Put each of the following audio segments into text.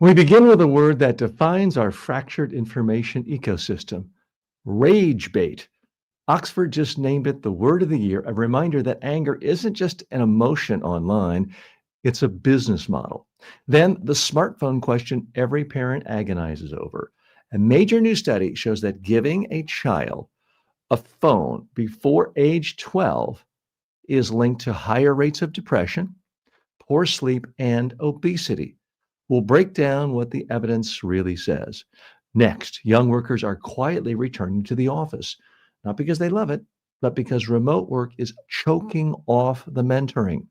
We begin with a word that defines our fractured information ecosystem: rage bait. Oxford just named it the word of the year, a reminder that anger isn't just an emotion online, it's a business model. Then the smartphone question every parent agonizes over. A major new study shows that giving a child a phone before age 12 is linked to higher rates of depression, poor sleep, and obesity. We'll break down what the evidence really says. Next, young workers are quietly returning to the office, not because they love it, but because remote work is choking off the mentoring,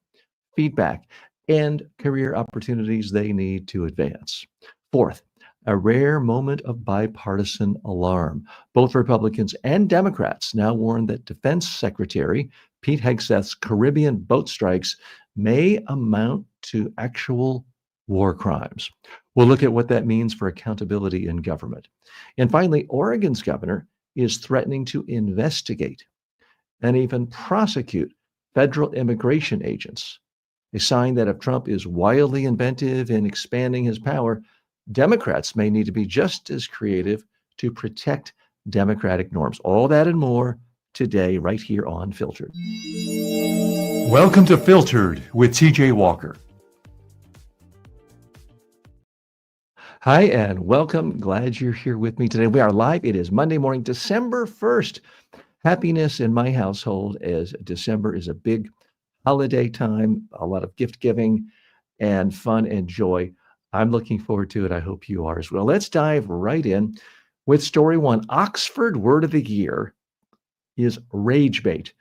feedback, and career opportunities they need to advance. Fourth, a rare moment of bipartisan alarm. Both Republicans and Democrats now warn that Defense Secretary Pete Hegseth's Caribbean boat strikes may amount to actual war crimes. We'll look at what that means for accountability in government. And finally, Oregon's governor is threatening to investigate and even prosecute federal immigration agents, a sign that if Trump is wildly inventive in expanding his power, Democrats may need to be just as creative to protect democratic norms. All that and more today, right here on Filtered. Welcome to Filtered with TJ Walker. Hi, and welcome. Glad you're here with me today. We are live. It is Monday morning, December 1st. Happiness in my household, as December is a big holiday time, a lot of gift giving and fun and joy. I'm looking forward to it. I hope you are as well. Let's dive right in with story one. Oxford word of the year is rage bait.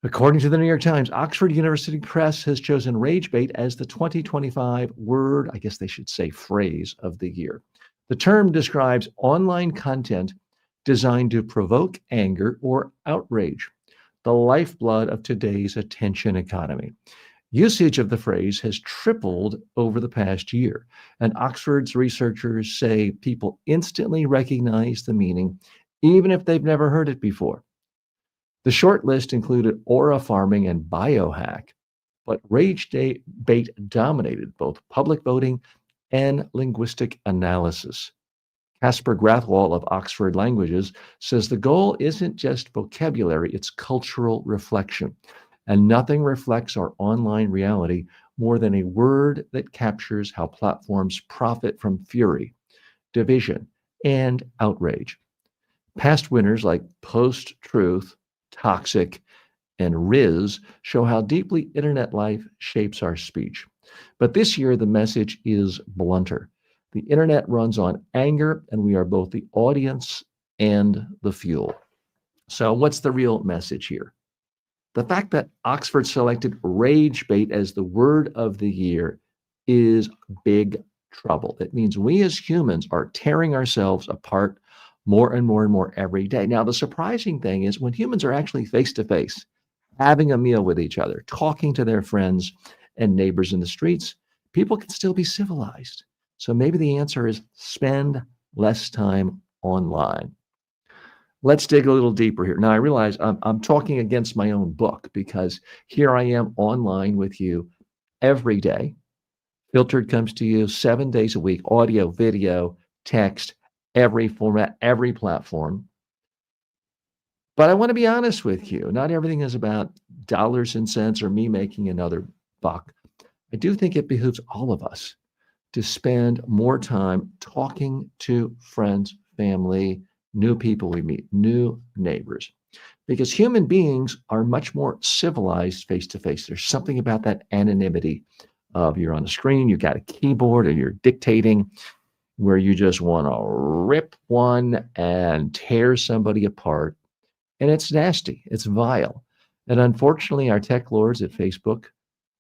According to the New York Times, Oxford University Press has chosen rage bait as the 2025 word, I guess they should say phrase, of the year. The term describes online content designed to provoke anger or outrage, the lifeblood of today's attention economy. Usage of the phrase has tripled over the past year, and Oxford's researchers say people instantly recognize the meaning, even if they've never heard it before. The short list included aura farming and biohack, but rage bait dominated both public voting and linguistic analysis. Casper Grathwohl of Oxford Languages says the goal isn't just vocabulary, it's cultural reflection. And nothing reflects our online reality more than a word that captures how platforms profit from fury, division, and outrage. Past winners like Post-Truth, Toxic, and Riz show how deeply internet life shapes our speech. But this year, the message is blunter. The internet runs on anger, and we are both the audience and the fuel. So what's the real message here? The fact that Oxford selected rage bait as the word of the year is big trouble. It means we as humans are tearing ourselves apart more and more and more every day. Now, the surprising thing is when humans are actually face to face, having a meal with each other, talking to their friends and neighbors in the streets, people can still be civilized. So maybe the answer is spend less time online. Let's dig a little deeper here. Now, I realize I'm talking against my own book because here I am online with you every day. Filtered comes to you 7 days a week, audio, video, text, every format, every platform. But I want to be honest with you. Not everything is about dollars and cents or me making another buck. I do think it behooves all of us to spend more time talking to friends, family, new people we meet, new neighbors, because human beings are much more civilized face to face. There's something about that anonymity of you're on the screen, you've got a keyboard and you're dictating, where you just want to rip one and tear somebody apart. And it's nasty, it's vile. And unfortunately, our tech lords at Facebook,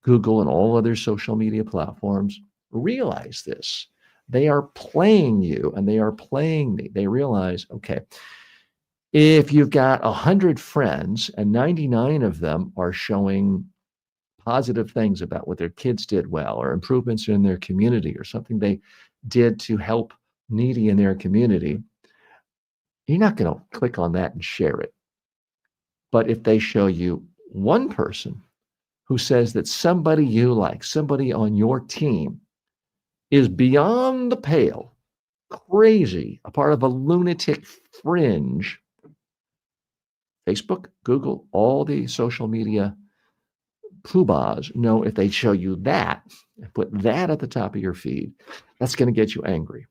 Google, and all other social media platforms realize this. They are playing you and they are playing me. They realize, okay, if you've got 100 friends and 99 of them are showing positive things about what their kids did well or improvements in their community or something they did to help needy in their community, you're not going to click on that and share it. But if they show you one person who says that somebody you like, somebody on your team, is beyond the pale, crazy, a part of a lunatic fringe, Facebook, Google, all the social media poobahs know if they show you that and put that at the top of your feed, that's going to get you angry.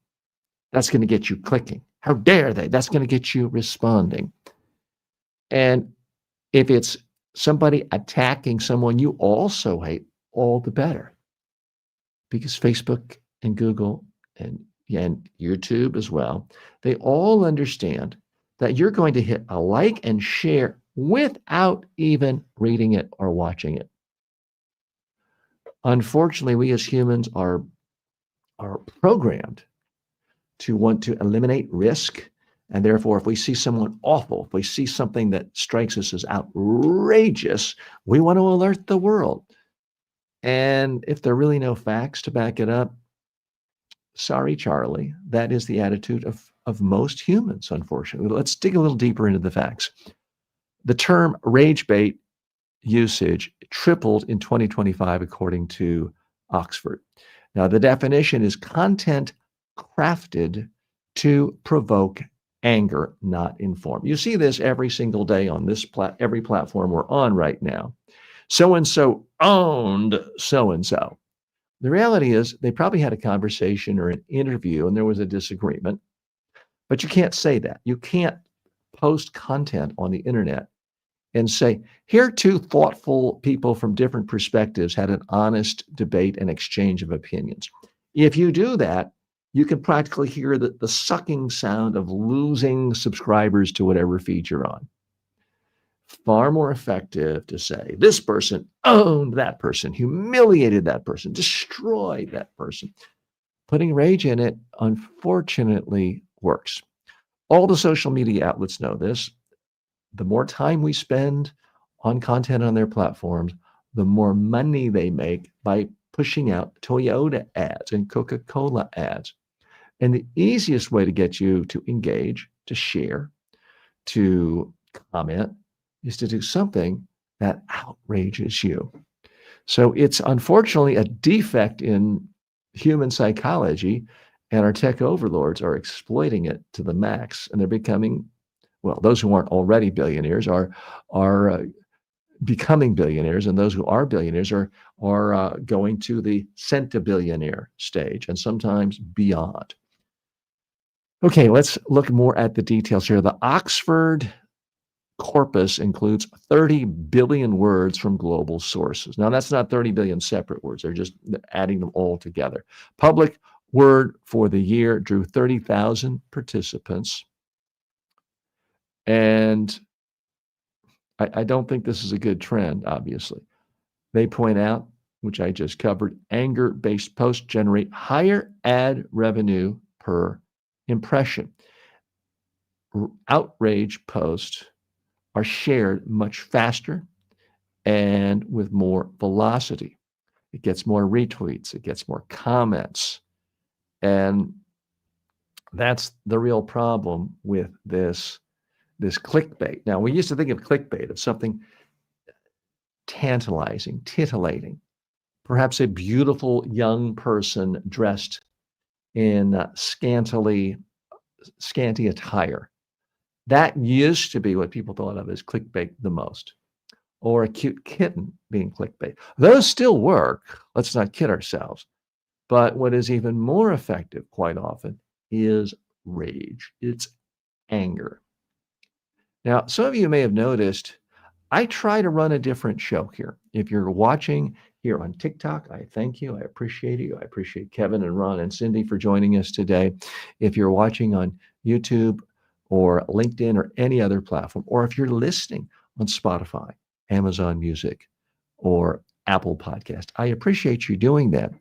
That's going to get you clicking. How dare they? That's going to get you responding. And if it's somebody attacking someone you also hate, all the better. Because Facebook and Google and YouTube as well, they all understand that you're going to hit a like and share without even reading it or watching it. Unfortunately, we as humans are programmed to want to eliminate risk. And therefore, if we see someone awful, if we see something that strikes us as outrageous, we want to alert the world. And if there are really no facts to back it up, sorry, Charlie, that is the attitude of most humans, unfortunately. Let's dig a little deeper into the facts. The term rage bait usage tripled in 2025, according to Oxford. Now, the definition is content crafted to provoke anger, not inform. You see this every single day on this every platform we're on right now. So-and-so owned so-and-so. The reality is they probably had a conversation or an interview and there was a disagreement, but you can't say that. You can't post content on the internet and say, here two thoughtful people from different perspectives had an honest debate and exchange of opinions. If you do that, you can practically hear the sucking sound of losing subscribers to whatever feed you're on. Far more effective to say, this person owned that person, humiliated that person, destroyed that person. Putting rage in it, unfortunately, works. All the social media outlets know this. The more time we spend on content on their platforms, the more money they make by pushing out Toyota ads and Coca-Cola ads. And the easiest way to get you to engage, to share, to comment, is to do something that outrages you. So it's unfortunately a defect in human psychology, and our tech overlords are exploiting it to the max, and they're becoming, well, those who aren't already billionaires are becoming billionaires, and those who are billionaires are going to the centibillionaire stage, and sometimes beyond. Okay, let's look more at the details here. The Oxford corpus includes 30 billion words from global sources. Now, that's not 30 billion separate words. They're just adding them all together. Public Word for the year drew 30,000 participants. And I don't think this is a good trend, obviously. They point out, which I just covered, anger-based posts generate higher ad revenue per impression. Outrage posts are shared much faster and with more velocity. It gets more retweets, it gets more comments. And that's the real problem with this clickbait. Now, we used to think of clickbait as something tantalizing, titillating. Perhaps a beautiful young person dressed in scanty attire. That used to be what people thought of as clickbait the most, or a cute kitten being clickbait. Those still work. Let's not kid ourselves. But what is even more effective quite often is rage. It's anger. Now, some of you may have noticed I try to run a different show here. If you're watching here on TikTok, I thank you. I appreciate you. I appreciate Kevin and Ron and Cindy for joining us today. If you're watching on YouTube or LinkedIn or any other platform, or if you're listening on Spotify, Amazon Music, or Apple Podcast, I appreciate you doing that.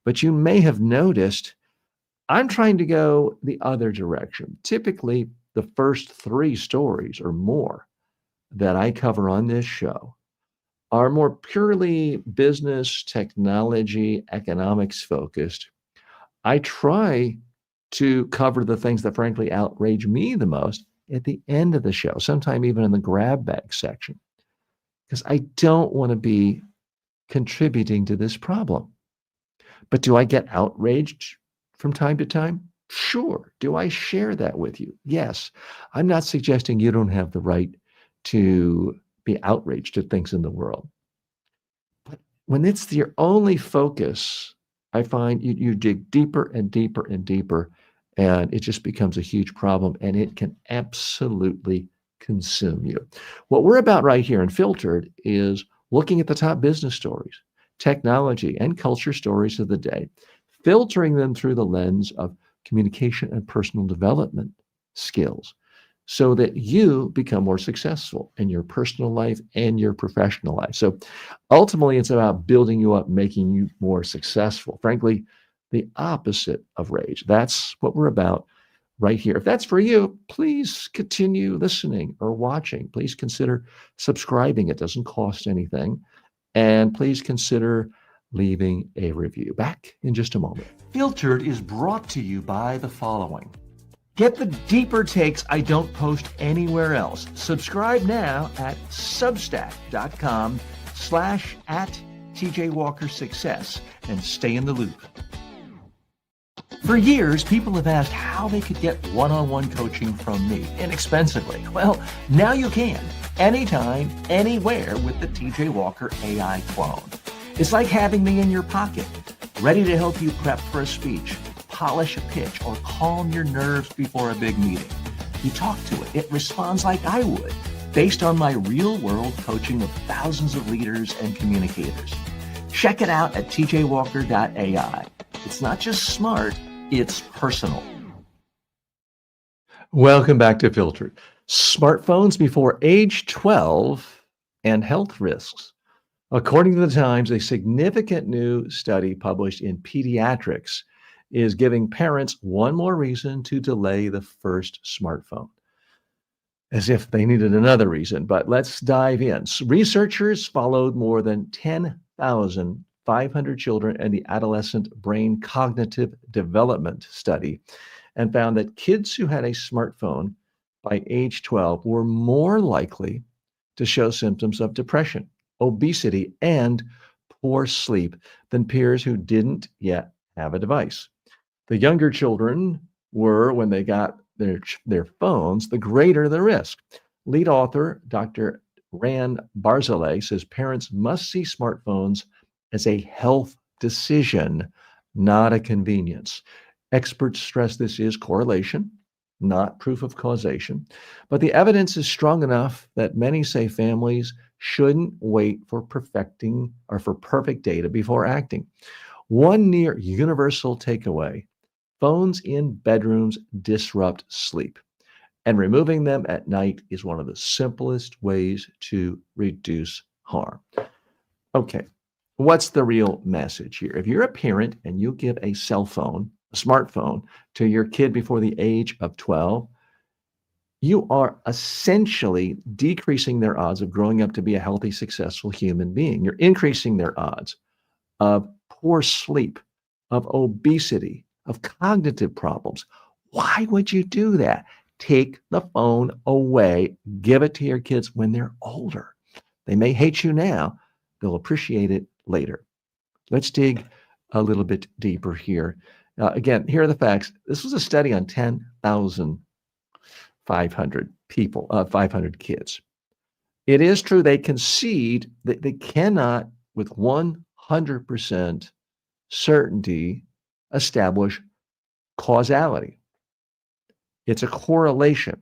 But you may have noticed I'm trying to go the other direction. Typically, the first 3 stories or more that I cover on this show are more purely business, technology, economics focused. I try to cover the things that frankly outrage me the most at the end of the show, sometime even in the grab bag section, because I don't want to be contributing to this problem. But do I get outraged from time to time? Sure. Do I share that with you? Yes. I'm not suggesting you don't have the right to be outraged at things in the world. But when it's your only focus, I find you dig deeper and deeper and deeper, and it just becomes a huge problem, and it can absolutely consume you. What we're about right here in Filtered is looking at the top business stories, technology, and culture stories of the day, filtering them through the lens of communication and personal development skills so that you become more successful in your personal life and your professional life. So ultimately, it's about building you up, making you more successful. Frankly, the opposite of rage. That's what we're about right here. If that's for you, please continue listening or watching. Please consider subscribing. It doesn't cost anything. And please consider leaving a review. Back in just a moment. Filtered is brought to you by the following. Get the deeper takes I don't post anywhere else. Subscribe now at substack.com/@TJWalkerSuccess and stay in the loop. For years, people have asked how they could get one-on-one coaching from me inexpensively. Well, now you can, anytime, anywhere with the TJ Walker AI clone. It's like having me in your pocket, ready to help you prep for a speech, polish a pitch, or calm your nerves before a big meeting. You talk to it, it responds like I would, based on my real-world coaching of thousands of leaders and communicators. Check it out at tjwalker.ai. It's not just smart, it's personal. Welcome back to Filtered. Smartphones before age 12 and health risks. According to the Times, a significant new study published in Pediatrics is giving parents one more reason to delay the first smartphone. As if they needed another reason, but let's dive in. Researchers followed more than 10,500 children in the Adolescent Brain Cognitive Development Study and found that kids who had a smartphone by age 12 were more likely to show symptoms of depression, obesity, and poor sleep than peers who didn't yet have a device. The younger children were, when they got their phones, the greater the risk. Lead author Dr. Ran Barzilay says parents must see smartphones as a health decision, not a convenience. Experts stress this is correlation, not proof of causation, but the evidence is strong enough that many say families shouldn't wait for perfect data before acting. One near universal takeaway: phones in bedrooms disrupt sleep, and removing them at night is one of the simplest ways to reduce harm. Okay, what's the real message here? If you're a parent and you give a smartphone, to your kid before the age of 12, you are essentially decreasing their odds of growing up to be a healthy, successful human being. You're increasing their odds of poor sleep, of obesity, of cognitive problems. Why would you do that? Take the phone away. Give it to your kids when they're older. They may hate you now. They'll appreciate it later. Let's dig a little bit deeper here. Again, here are the facts. This was a study on 10,500 people, 500 kids. It is true they concede that they cannot, with 100% certainty, establish causality. It's a correlation.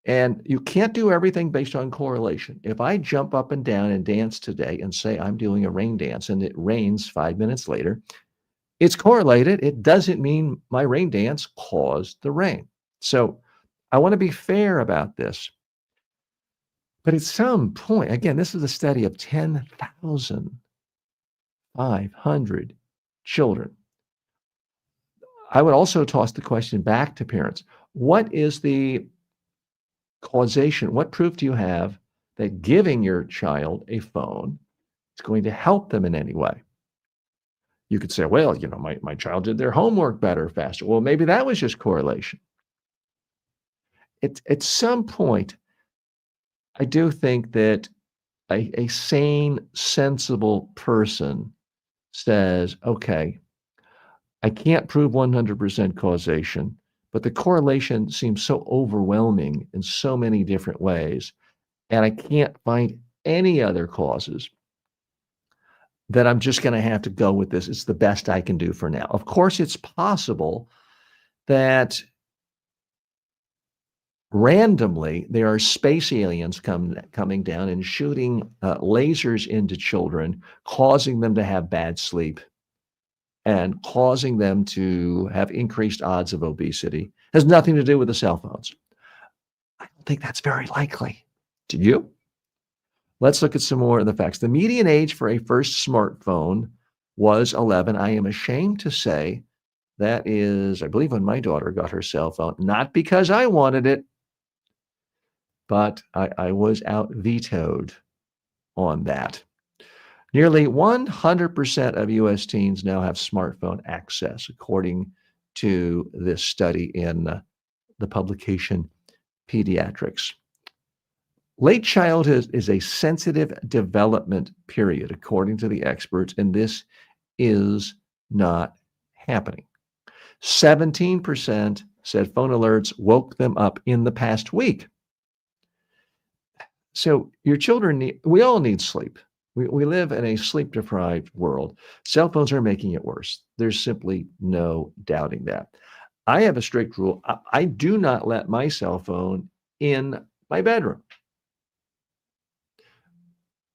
And you can't do everything based on correlation. If I jump up and down and dance today and say I'm doing a rain dance and it rains 5 minutes later, it's correlated. It doesn't mean my rain dance caused the rain. So I want to be fair about this. But at some point, again, this is a study of 10,500 children. I would also toss the question back to parents. What is the causation? What proof do you have that giving your child a phone is going to help them in any way? You could say, well, my child did their homework better, faster. Well, maybe that was just correlation. At some point, I do think that a sane, sensible person says, okay, I can't prove 100% causation, but the correlation seems so overwhelming in so many different ways, and I can't find any other causes that I'm just going to have to go with this. It's the best I can do for now. Of course, it's possible that randomly there are space aliens coming down and shooting lasers into children, causing them to have bad sleep and causing them to have increased odds of obesity. Has nothing to do with the cell phones. I don't think that's very likely. Do you? Let's look at some more of the facts. The median age for a first smartphone was 11. I am ashamed to say that is, I believe, when my daughter got her cell phone, not because I wanted it, but I was out vetoed on that. Nearly 100% of US teens now have smartphone access, according to this study in the publication Pediatrics. Late childhood is a sensitive development period, according to the experts, and this is not happening. 17% said phone alerts woke them up in the past week. So your children we all need sleep. We live in a sleep-deprived world. Cell phones are making it worse. There's simply no doubting that. I have a strict rule. I do not let my cell phone in my bedroom.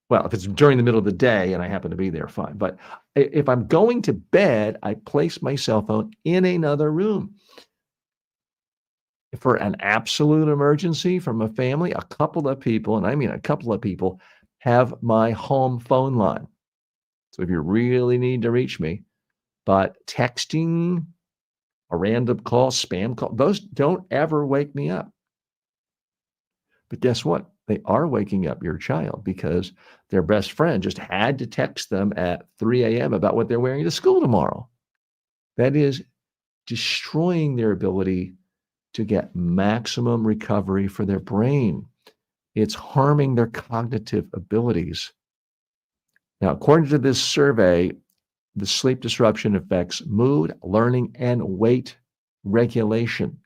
Well, if it's during the middle of the day and I happen to be there, fine. But if I'm going to bed, I place my cell phone in another room. For an absolute emergency from a family, a couple of people, and I mean a couple of people, have my home phone line. So if you really need to reach me, but texting, a random call, spam call, those don't ever wake me up. But guess what? They are waking up your child because their best friend just had to text them at 3 a.m. about what they're wearing to school tomorrow. That is destroying their ability to get maximum recovery for their brain. It's harming their cognitive abilities. Now, according to this survey, the sleep disruption affects mood, learning, and weight regulation.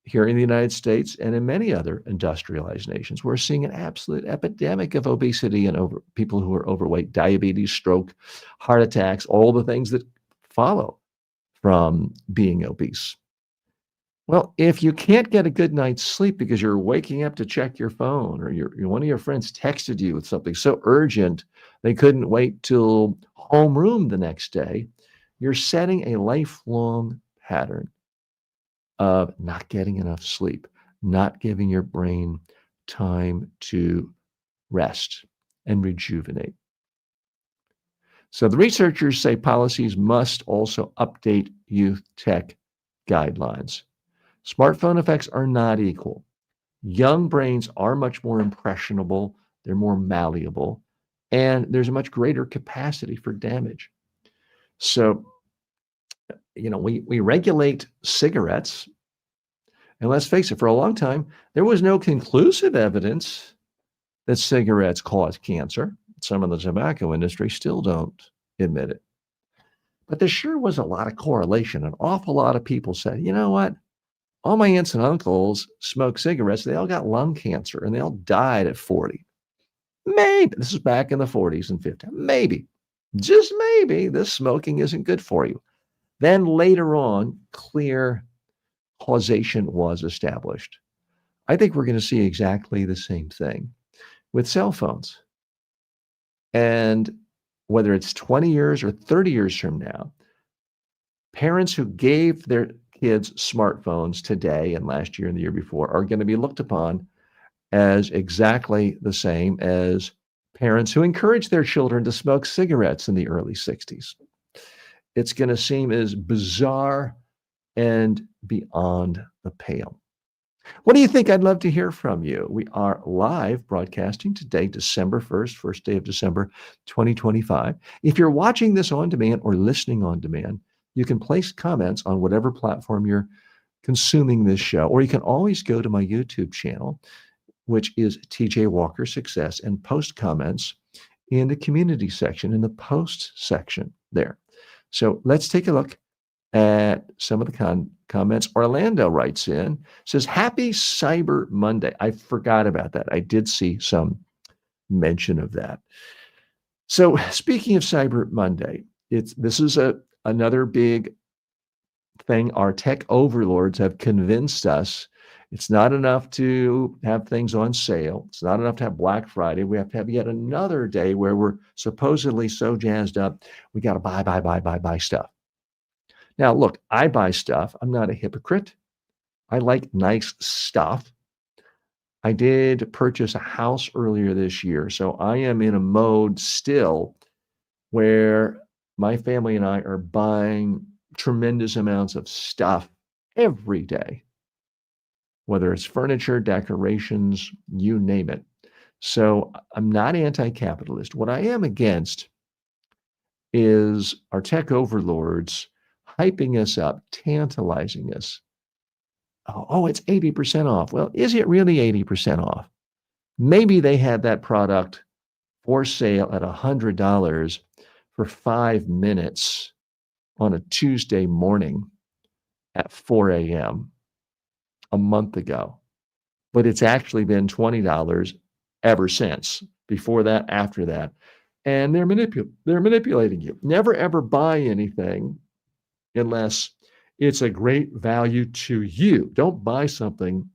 Here in the United States and in many other industrialized nations, we're seeing an absolute epidemic of obesity and people who are overweight, diabetes, stroke, heart attacks, all the things that follow from being obese. Well, if you can't get a good night's sleep because you're waking up to check your phone or one of your friends texted you with something so urgent they couldn't wait till homeroom the next day, you're setting a lifelong pattern of not getting enough sleep, not giving your brain time to rest and rejuvenate. So the researchers say policies must also update youth tech guidelines. Smartphone effects are not equal. Young brains are much more impressionable, they're more malleable, and there's a much greater capacity for damage. So, we regulate cigarettes, and let's face it, for a long time, there was no conclusive evidence that cigarettes cause cancer. Some of the tobacco industry still don't admit it. But there sure was a lot of correlation. An awful lot of people said, you know what? All my aunts and uncles smoked cigarettes. They all got lung cancer and they all died at 40. Maybe, this is back in the 40s and 50s. Maybe, just maybe, this smoking isn't good for you. Then later on, clear causation was established. I think we're going to see exactly the same thing with cell phones. And whether it's 20 years or 30 years from now, parents who gave their kids smartphones today and last year and the year before are going to be looked upon as exactly the same as parents who encouraged their children to smoke cigarettes in the early 60s. It's going to seem as bizarre and beyond the pale. What do you think? I'd love to hear from you. We are live broadcasting today, December 1st, first day of December 2025. If you're watching this on demand or listening on demand, you can place comments on whatever platform you're consuming this show, or you can always go to my YouTube channel, which is TJ Walker Success, and post comments in the community section, in the post section there. So let's take a look at some of the comments. Orlando writes in, says, Happy Cyber Monday. I forgot about that. I did see some mention of that. So speaking of Cyber Monday, this is another big thing. Our tech overlords have convinced us it's not enough to have things on sale. It's not enough to have Black Friday. We have to have yet another day where we're supposedly so jazzed up. We got to buy stuff. Now, look, I buy stuff. I'm not a hypocrite. I like nice stuff. I did purchase a house earlier this year, so I am in a mode still where my family and I are buying tremendous amounts of stuff every day, whether it's furniture, decorations, you name it. So I'm not anti-capitalist. What I am against is our tech overlords hyping us up, tantalizing us. Oh, it's 80% off. Well, is it really 80% off? Maybe they had that product for sale at $100 for 5 minutes on a Tuesday morning at 4 a.m. a month ago. But it's actually been $20 ever since, before that, after that. And they're manipulating you. Never, ever buy anything unless it's a great value to you. Don't buy something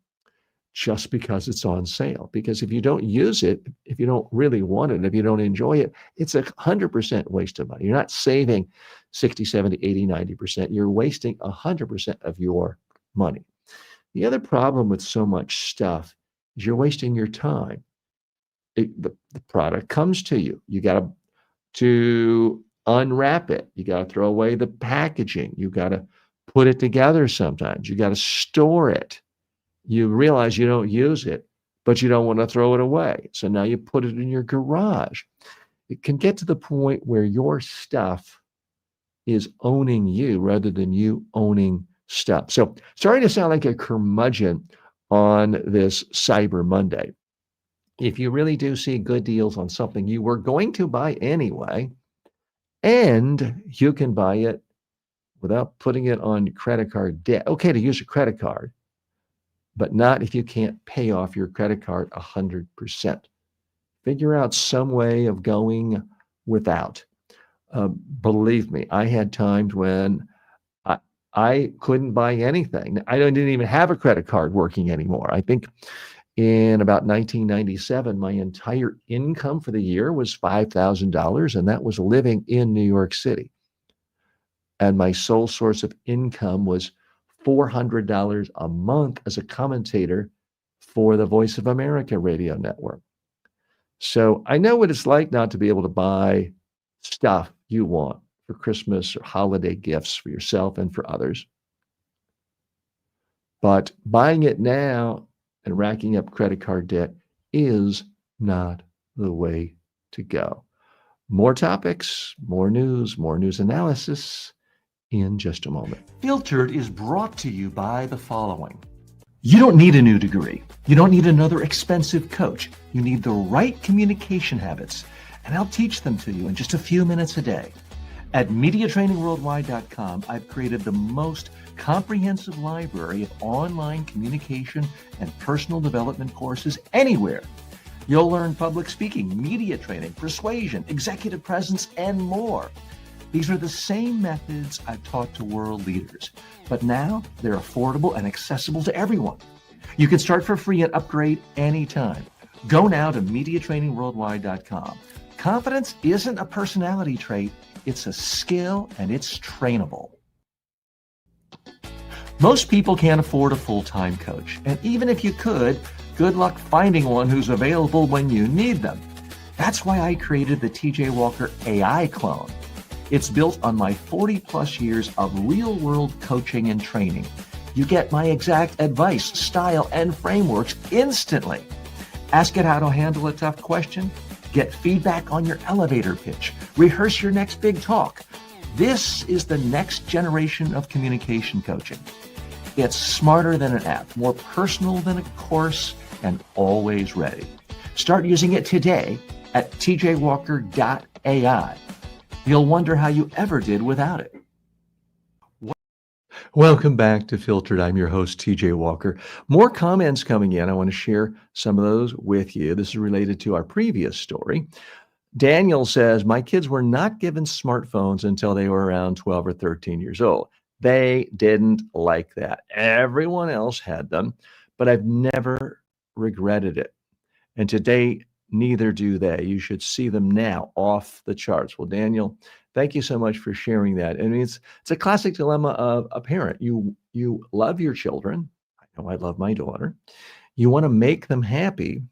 just because it's on sale. Because if you don't use it, if you don't really want it, if you don't enjoy it, it's 100% waste of money. You're not saving 60, 70, 80, 90%. You're wasting 100% of your money. The other problem with so much stuff is you're wasting your time. The product comes to you. You got to unwrap it. You got to throw away the packaging. You got to put it together sometimes. You got to store it. You realize you don't use it, but you don't want to throw it away. So now you put it in your garage. It can get to the point where your stuff is owning you rather than you owning stuff. So starting to sound like a curmudgeon on this Cyber Monday. If you really do see good deals on something you were going to buy anyway, and you can buy it without putting it on credit card debt. Okay to use a credit card, but not if you can't pay off your credit card 100%. Figure out some way of going without. Believe me, I had times when I couldn't buy anything. I didn't even have a credit card working anymore. I think in about 1997, my entire income for the year was $5,000, and that was living in New York City. And my sole source of income was $400 a month as a commentator for the Voice of America radio network. So I know what it's like not to be able to buy stuff you want for Christmas or holiday gifts for yourself and for others. But buying it now and racking up credit card debt is not the way to go. More topics, more news analysis in just a moment. Filtered is brought to you by the following. You don't need a new degree. You don't need another expensive coach. You need the right communication habits, and I'll teach them to you in just a few minutes a day. At MediaTrainingWorldwide.com, I've created the most comprehensive library of online communication and personal development courses anywhere. You'll learn public speaking, media training, persuasion, executive presence, and more. These are the same methods I've taught to world leaders, but now they're affordable and accessible to everyone. You can start for free and upgrade anytime. Go now to MediaTrainingWorldwide.com. Confidence isn't a personality trait, it's a skill, and it's trainable. Most people can't afford a full-time coach, and even if you could, good luck finding one who's available when you need them. That's why I created the TJ Walker AI clone. It's built on my 40-plus years of real-world coaching and training. You get my exact advice, style, and frameworks instantly. Ask it how to handle a tough question, get feedback on your elevator pitch, rehearse your next big talk. This is the next generation of communication coaching. It's smarter than an app, more personal than a course, and always ready. Start using it today at tjwalker.ai. You'll wonder how you ever did without it. Welcome back to Filtered. I'm your host, TJ Walker. More comments coming in. I want to share some of those with you. This is related to our previous story. Daniel says, my kids were not given smartphones until they were around 12 or 13 years old. They didn't like that. Everyone else had them, but I've never regretted it. And today, neither do they. You should see them now off the charts. Well, Daniel, thank you so much for sharing that. I mean, it's a classic dilemma of a parent. You love your children. I know I love my daughter. You want to make them happy,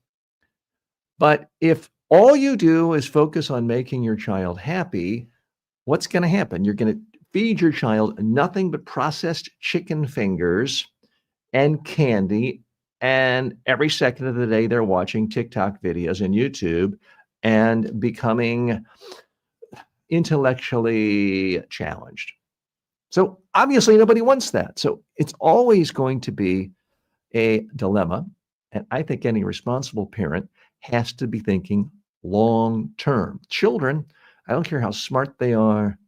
but if all you do is focus on making your child happy, what's going to happen? You're going to feed your child nothing but processed chicken fingers and candy. And every second of the day, they're watching TikTok videos and YouTube and becoming intellectually challenged. So obviously, nobody wants that. So it's always going to be a dilemma. And I think any responsible parent has to be thinking long term. Children, I don't care how smart they are,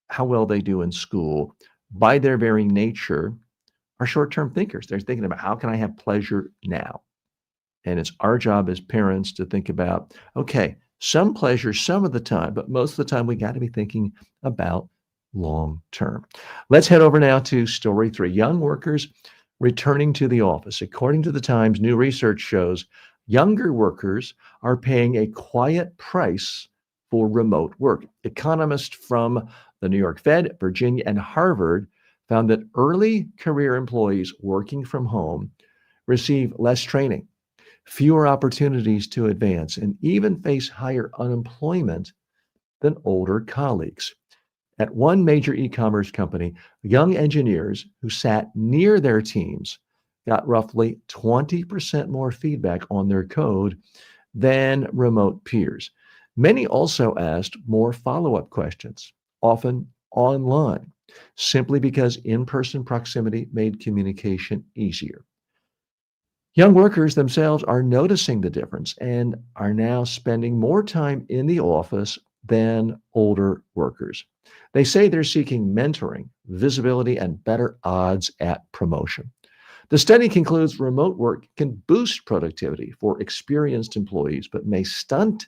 how well they do in school, by their very nature, are short-term thinkers. They're thinking about how can I have pleasure now? And it's our job as parents to think about, okay, some pleasure some of the time, but most of the time we got to be thinking about long term. Let's head over now to story 3. Young workers returning to the office. According to the Times, new research shows younger workers are paying a quiet price for remote work. Economists from the New York Fed, Virginia, and Harvard found that early career employees working from home receive less training, fewer opportunities to advance, and even face higher unemployment than older colleagues. At one major e-commerce company, young engineers who sat near their teams got roughly 20% more feedback on their code than remote peers. Many also asked more follow-up questions, often online, simply because in-person proximity made communication easier. Young workers themselves are noticing the difference and are now spending more time in the office than older workers. They say they're seeking mentoring, visibility, and better odds at promotion. The study concludes remote work can boost productivity for experienced employees, but may stunt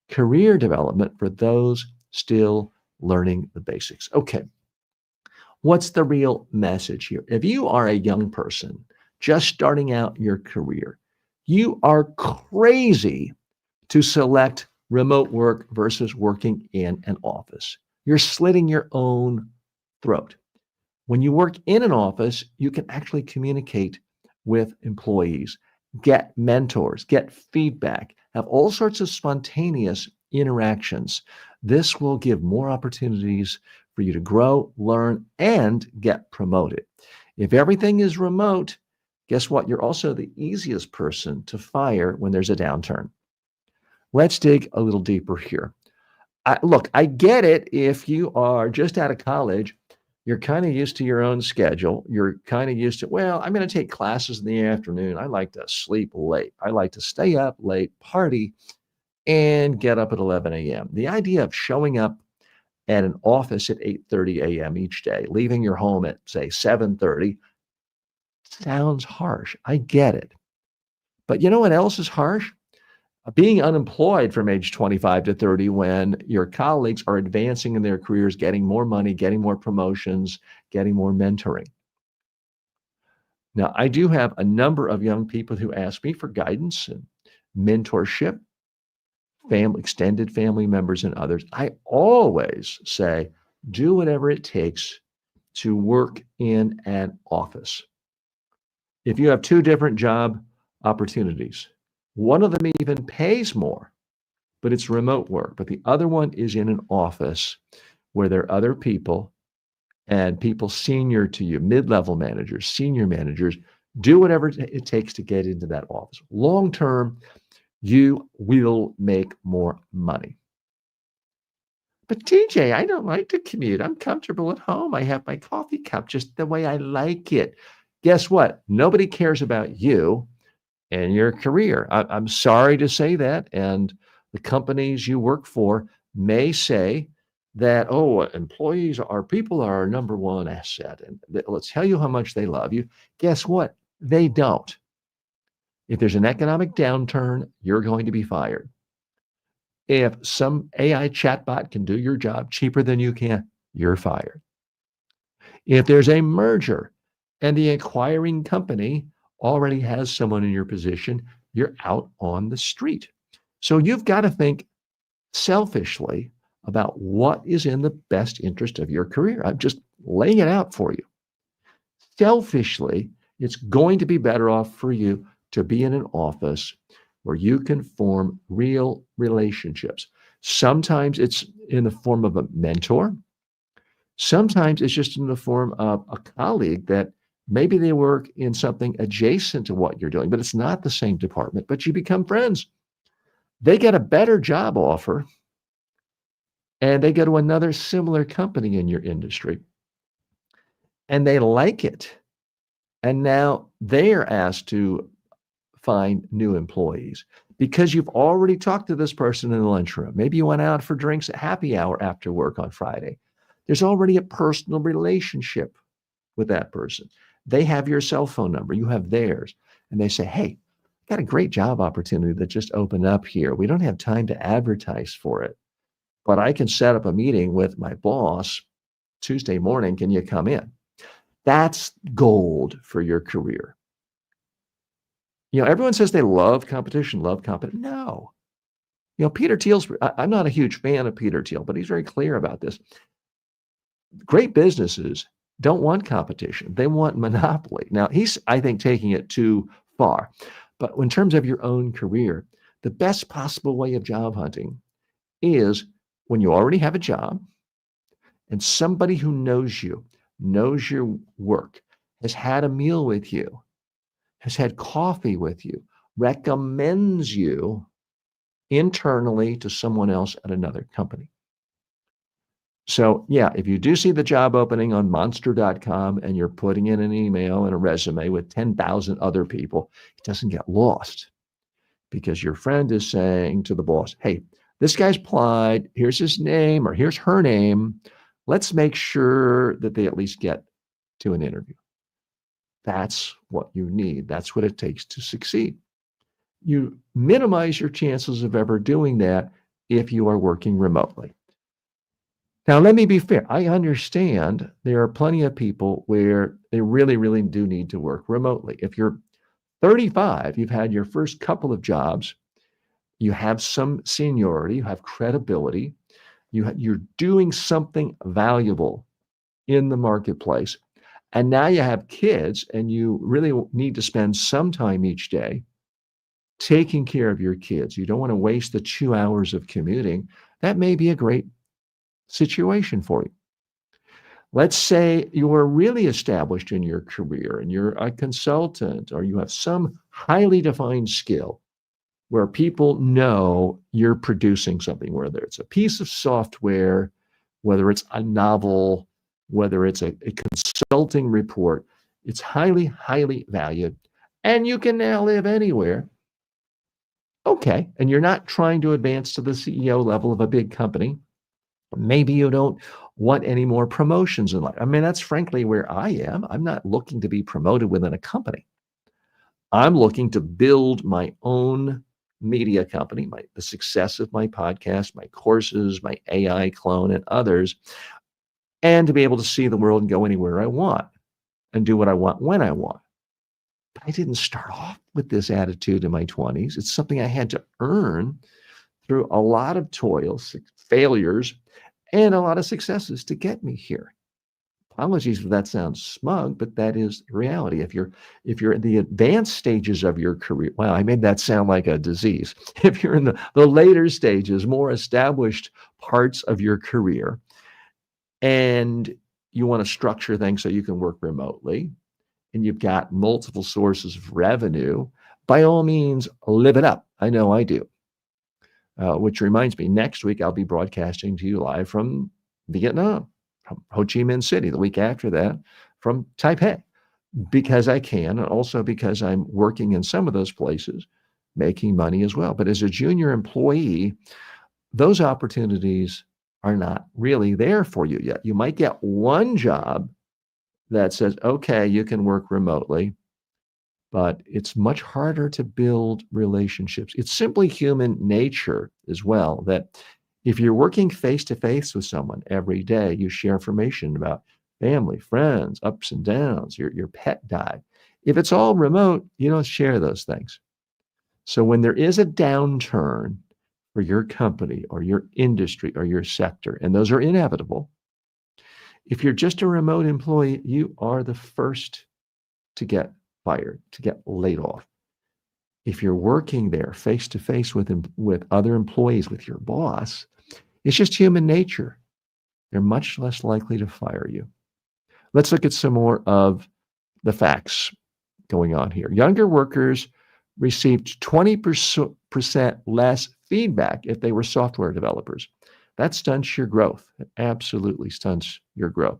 career development for those still learning the basics. Okay, what's the real message here? If you are a young person just starting out your career, you are crazy to select remote work versus working in an office. You're slitting your own throat. When you work in an office, you can actually communicate with employees, get mentors, get feedback, have all sorts of spontaneous interactions. This will give more opportunities for you to grow, learn, and get promoted. If everything is remote, guess what? You're also the easiest person to fire when there's a downturn. Let's dig a little deeper here. Look, I get it if you are just out of college, you're kind of used to your own schedule. You're kind of used to, well, I'm going to take classes in the afternoon. I like to sleep late. I like to stay up late, party, and get up at 11 a.m. The idea of showing up at an office at 8:30 a.m. each day, leaving your home at, say, 7:30, sounds harsh. I get it. But you know what else is harsh? Being unemployed from age 25 to 30 when your colleagues are advancing in their careers, getting more money, getting more promotions, getting more mentoring. Now, I do have a number of young people who ask me for guidance and mentorship, extended family members and others. I always say, do whatever it takes to work in an office. If you have 2 different job opportunities, one of them even pays more, but it's remote work. But the other one is in an office where there are other people and people senior to you, mid-level managers, senior managers. Do whatever it takes to get into that office. Long term, you will make more money. But TJ, I don't like to commute. I'm comfortable at home. I have my coffee cup just the way I like it. Guess what? Nobody cares about you and your career. I'm sorry to say that. And the companies you work for may say that, oh, employees are people are our number one asset, and let's tell you how much they love you. Guess what? They don't. If there's an economic downturn, you're going to be fired. If some AI chatbot can do your job cheaper than you can, you're fired. If there's a merger and the acquiring company already has someone in your position, you're out on the street. So you've got to think selfishly about what is in the best interest of your career. I'm just laying it out for you. Selfishly, it's going to be better off for you to be in an office where you can form real relationships. Sometimes it's in the form of a mentor. Sometimes it's just in the form of a colleague that maybe they work in something adjacent to what you're doing, but it's not the same department, but you become friends. They get a better job offer and they go to another similar company in your industry and they like it. And now they are asked to find new employees because you've already talked to this person in the lunchroom. Maybe you went out for drinks at happy hour after work on Friday. There's already a personal relationship with that person. They have your cell phone number, you have theirs, and they say, hey, got a great job opportunity that just opened up here. We don't have time to advertise for it, but I can set up a meeting with my boss Tuesday morning. Can you come in? That's gold for your career. You know, everyone says they love competition. No. You know, Peter Thiel's, I'm not a huge fan of Peter Thiel, but he's very clear about this. Great businesses don't want competition. They want monopoly. Now, he's, I think, taking it too far. But in terms of your own career, the best possible way of job hunting is when you already have a job and somebody who knows you, knows your work, has had a meal with you, has had coffee with you, recommends you internally to someone else at another company. So yeah, if you do see the job opening on monster.com and you're putting in an email and a resume with 10,000 other people, it doesn't get lost because your friend is saying to the boss, hey, this guy's applied, here's his name or here's her name. Let's make sure that they at least get to an interview. That's what you need. That's what it takes to succeed. You minimize your chances of ever doing that if you are working remotely. Now, let me be fair. I understand there are plenty of people where they really, really do need to work remotely. If you're 35, you've had your first couple of jobs, you have some seniority, you have credibility, you're doing something valuable in the marketplace, and now you have kids and you really need to spend some time each day taking care of your kids. You don't want to waste the 2 hours of commuting. That may be a great situation for you. Let's say you are really established in your career and you're a consultant or you have some highly defined skill where people know you're producing something, whether it's a piece of software, whether it's a novel, whether it's a consulting report. It's highly, highly valued, and you can now live anywhere. Okay, and you're not trying to advance to the CEO level of a big company. Maybe you don't want any more promotions in life. I mean, that's frankly where I am. I'm not looking to be promoted within a company. I'm looking to build my own media company, the success of my podcast, my courses, my AI clone, and others, and to be able to see the world and go anywhere I want and do what I want when I want. But I didn't start off with this attitude in my 20s. It's something I had to earn through a lot of toils, failures, and a lot of successes to get me here. Apologies if that sounds smug, but that is reality. If you're in the advanced stages of your career, wow, I made that sound like a disease. If you're in the later stages, more established parts of your career, and you want to structure things so you can work remotely, and you've got multiple sources of revenue, by all means, live it up. I know I do. Which reminds me, next week I'll be broadcasting to you live from Vietnam, from Ho Chi Minh City. The week after that, from Taipei, because I can, and also because I'm working in some of those places, making money as well. But as a junior employee, those opportunities are not really there for you yet. You might get one job that says, okay, you can work remotely, but it's much harder to build relationships. It's simply human nature as well that if you're working face to face with someone every day, you share information about family, friends, ups and downs, your pet died. If it's all remote, you don't share those things. So when there is a downturn for your company or your industry or your sector, and those are inevitable, if you're just a remote employee, you are the first to get fired, to get laid off. If you're working there face to face with other employees, with your boss, it's just human nature. They're much less likely to fire you. Let's look at some more of the facts going on here. Younger workers received 20% less feedback if they were software developers. That stunts your growth. It absolutely stunts your growth.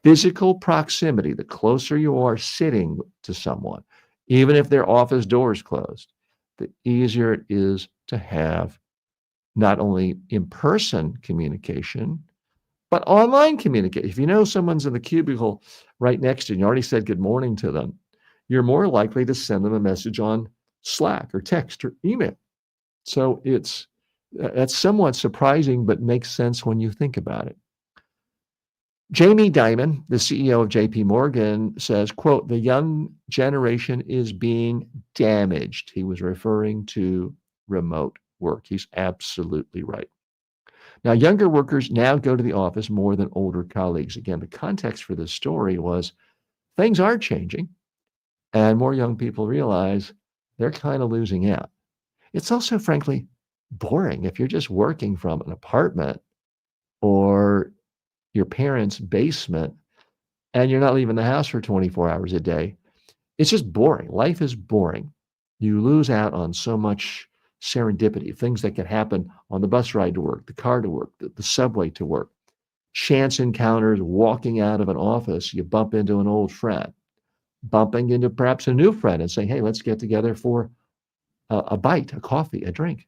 Physical proximity, the closer you are sitting to someone, even if their office door is closed, the easier it is to have not only in-person communication, but online communication. If you know someone's in the cubicle right next to you, and you already said good morning to them, you're more likely to send them a message on Slack or text or email. So that's somewhat surprising, but makes sense when you think about it. Jamie Dimon, the CEO of JP Morgan, says, quote, the young generation is being damaged. He was referring to remote work. He's absolutely right. Now, younger workers now go to the office more than older colleagues. Again, the context for this story was things are changing, and more young people realize they're kind of losing out. It's also, frankly, boring if you're just working from an apartment or your parents' basement and you're not leaving the house for 24 hours a day. It's just boring. Life is boring. You lose out on so much serendipity, things that can happen on the bus ride to work, the car to work, the subway to work, chance encounters, walking out of an office, you bump into an old friend, bumping into perhaps a new friend and saying, hey, let's get together for a bite, a coffee, a drink.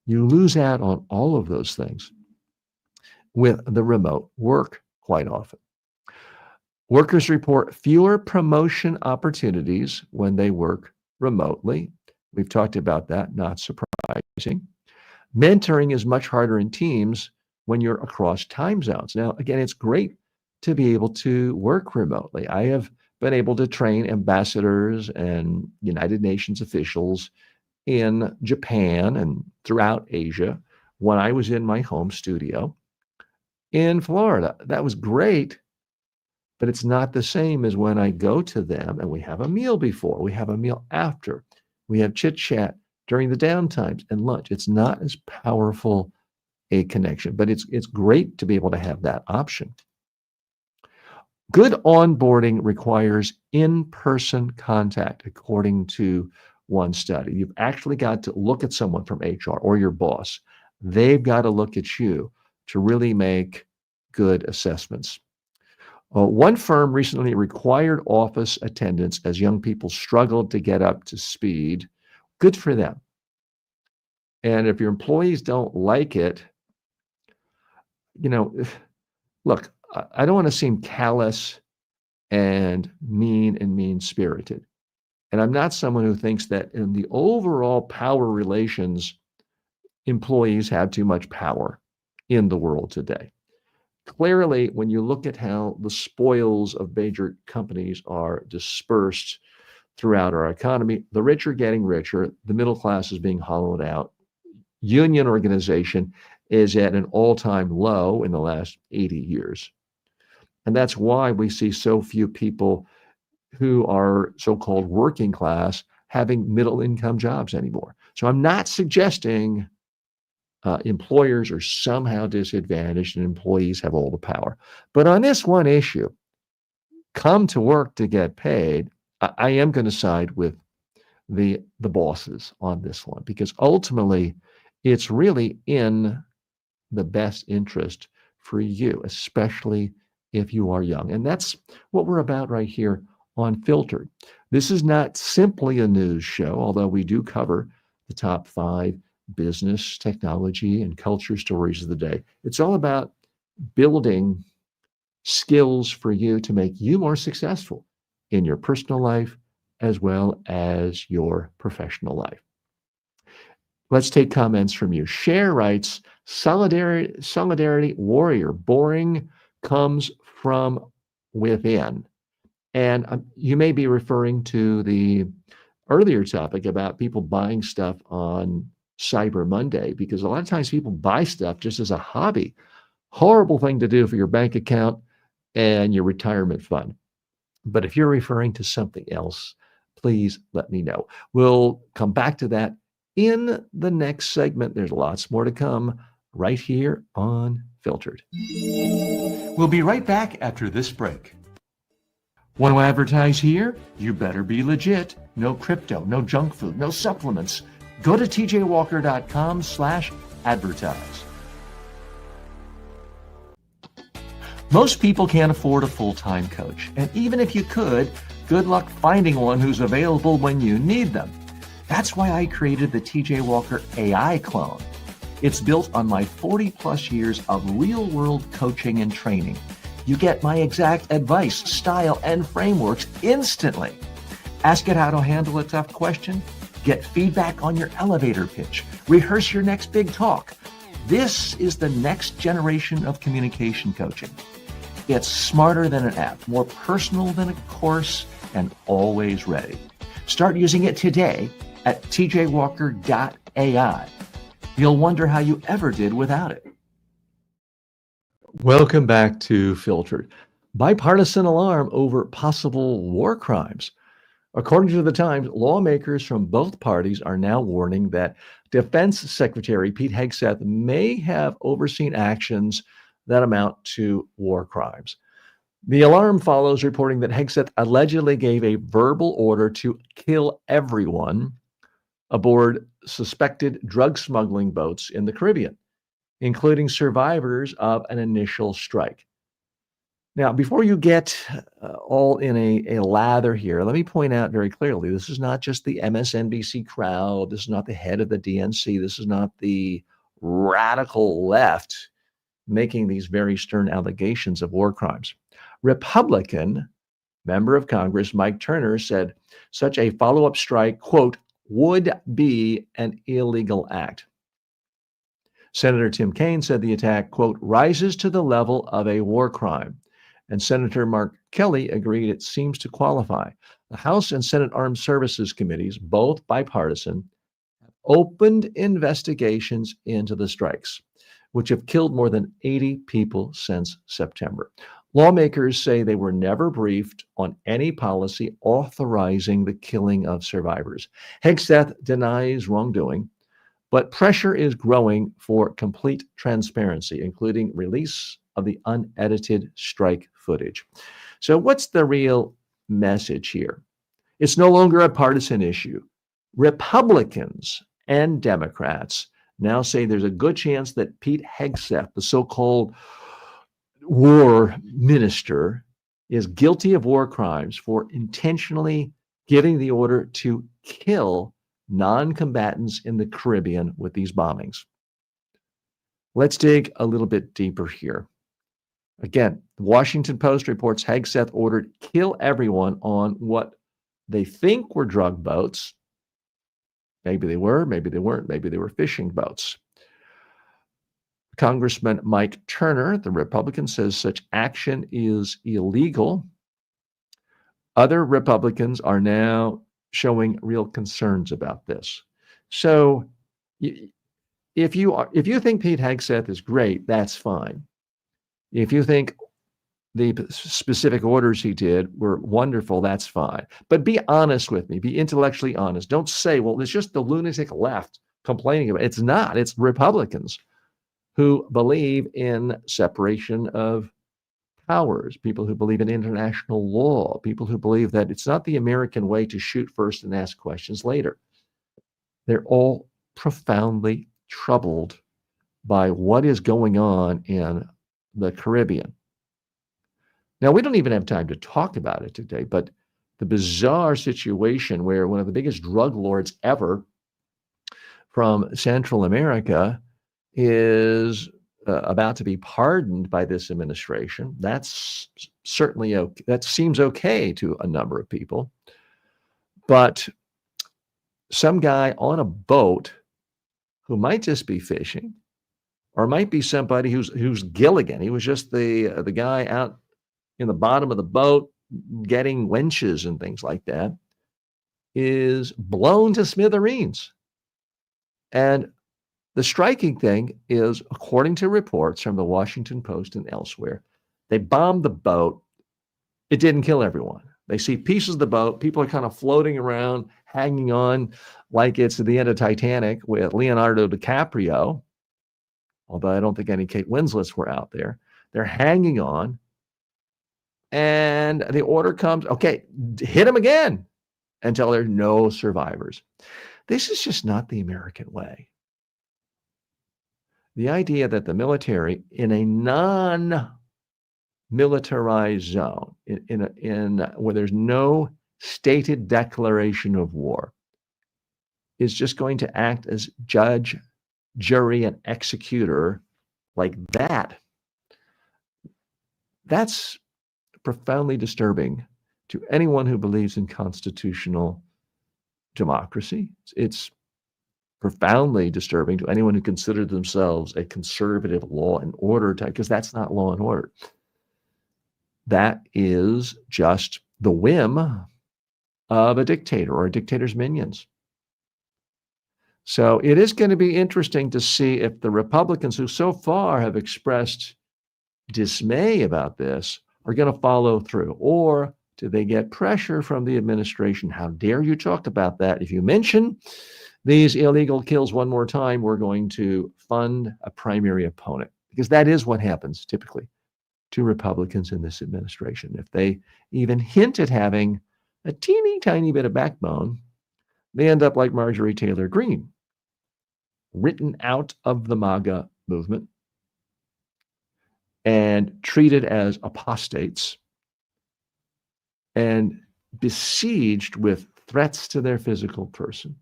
You lose out on all of those things with the remote work quite often. Workers report fewer promotion opportunities when they work remotely. We've talked about that, not surprising. Mentoring is much harder in teams when you're across time zones. Now, again, it's great to be able to work remotely. I have been able to train ambassadors and United Nations officials in Japan and throughout Asia when I was in my home studio in Florida. That was great, but it's not the same as when I go to them and we have a meal before, we have a meal after, we have chit chat during the downtimes and lunch. It's not as powerful a connection, but it's great to be able to have that option. Good onboarding requires in-person contact, according to one study. You've actually got to look at someone from HR or your boss. They've got to look at you to really make good assessments. One firm recently required office attendance as young people struggled to get up to speed. Good for them. And if your employees don't like it, look, I don't want to seem callous and mean-spirited. And I'm not someone who thinks that in the overall power relations, employees have too much power in the world today. Clearly, when you look at how the spoils of major companies are dispersed throughout our economy, the rich are getting richer, the middle class is being hollowed out. Union organization is at an all-time low in the last 80 years. And that's why we see so few people who are so-called working class having middle-income jobs anymore. So I'm not suggesting employers are somehow disadvantaged and employees have all the power. But on this one issue, come to work to get paid, I am going to side with the bosses on this one, because ultimately it's really in the best interest for you, especially if you are young. And that's what we're about right here on Filtered. This is not simply a news show, although we do cover the top 5 business, technology, and culture stories of the day. It's all about building skills for you to make you more successful in your personal life as well as your professional life. Let's take comments from you. Cher writes, solidarity warrior, boring comes from within. And you may be referring to the earlier topic about people buying stuff on Cyber Monday, because a lot of times people buy stuff just as a hobby. Horrible thing to do for your bank account and your retirement fund. But if you're referring to something else, please let me know. We'll come back to that in the next segment. There's lots more to come right here on Filtered. We'll be right back after this break. Want to advertise here? You better be legit. No crypto, no junk food, no supplements. Go to tjwalker.com/advertise. Most people can't afford a full-time coach. And even if you could, good luck finding one who's available when you need them. That's why I created the TJ Walker AI clone. It's built on my 40-plus years of real-world coaching and training. You get my exact advice, style, and frameworks instantly. Ask it how to handle a tough question, get feedback on your elevator pitch, rehearse your next big talk. This is the next generation of communication coaching. It's smarter than an app, more personal than a course, and always ready. Start using it today at tjwalker.ai. You'll wonder how you ever did without it. Welcome back to Filtered. Bipartisan alarm over possible war crimes. According to the Times, lawmakers from both parties are now warning that Defense Secretary Pete Hegseth may have overseen actions that amount to war crimes. The alarm follows reporting that Hegseth allegedly gave a verbal order to kill everyone aboard suspected drug smuggling boats in the Caribbean, including survivors of an initial strike. Now, before you get all in a lather here, let me point out very clearly, this is not just the MSNBC crowd. This is not the head of the DNC. This is not the radical left making these very stern allegations of war crimes. Republican member of Congress Mike Turner said such a follow-up strike, quote, would be an illegal act. Senator Tim Kaine said the attack, quote, rises to the level of a war crime. And Senator Mark Kelly agreed it seems to qualify. The House and Senate Armed Services Committees, both bipartisan, opened investigations into the strikes, which have killed more than 80 people since September. Lawmakers say they were never briefed on any policy authorizing the killing of survivors. Hegseth denies wrongdoing, but pressure is growing for complete transparency, including release of the unedited strike footage. So what's the real message here? It's no longer a partisan issue. Republicans and Democrats now say there's a good chance that Pete Hegseth, the so-called war minister, is guilty of war crimes for intentionally giving the order to kill non-combatants in the Caribbean with these bombings. Let's dig a little bit deeper here. Again, the Washington Post reports Hegseth ordered kill everyone on what they think were drug boats. Maybe they were, maybe they weren't, maybe they were fishing boats. Congressman Mike Turner, the Republican, says such action is illegal. Other Republicans are now showing real concerns about this. So if you think Pete Hegseth is great, that's fine. If you think the specific orders he did were wonderful, that's fine. But be honest with me. Be intellectually honest. Don't say, well, it's just the lunatic left complaining about it. It's not. It's Republicans who believe in separation of powers, people who believe in international law, people who believe that it's not the American way to shoot first and ask questions later. They're all profoundly troubled by what is going on in the Caribbean. Now, we don't even have time to talk about it today, but the bizarre situation where one of the biggest drug lords ever from Central America is about to be pardoned by this administration. That's certainly okay. That seems okay to a number of people. But some guy on a boat who might just be fishing, or might be somebody who's Gilligan. He was just the guy out in the bottom of the boat getting winches and things like that, is blown to smithereens. And the striking thing is, according to reports from the Washington Post and elsewhere, they bombed the boat. It didn't kill everyone. They see pieces of the boat. People are kind of floating around, hanging on like it's at the end of Titanic with Leonardo DiCaprio, although I don't think any Kate Winslets were out there. They're hanging on, and the order comes, okay, hit them again until there's no survivors. This is just not the American way. The idea that the military in a non-militarized zone, in where there's no stated declaration of war, is just going to act as judge, jury, and executor like that, that's profoundly disturbing to anyone who believes in constitutional democracy. It's profoundly disturbing to anyone who considers themselves a conservative law and order type, because that's not law and order. That is just the whim of a dictator or a dictator's minions. So it is going to be interesting to see if the Republicans, who so far have expressed dismay about this, are going to follow through, or do they get pressure from the administration? How dare you talk about that? If you mention these illegal kills one more time, we're going to fund a primary opponent, because that is what happens typically to Republicans in this administration. If they even hint at having a teeny tiny bit of backbone, they end up like Marjorie Taylor Greene, written out of the MAGA movement and treated as apostates and besieged with threats to their physical person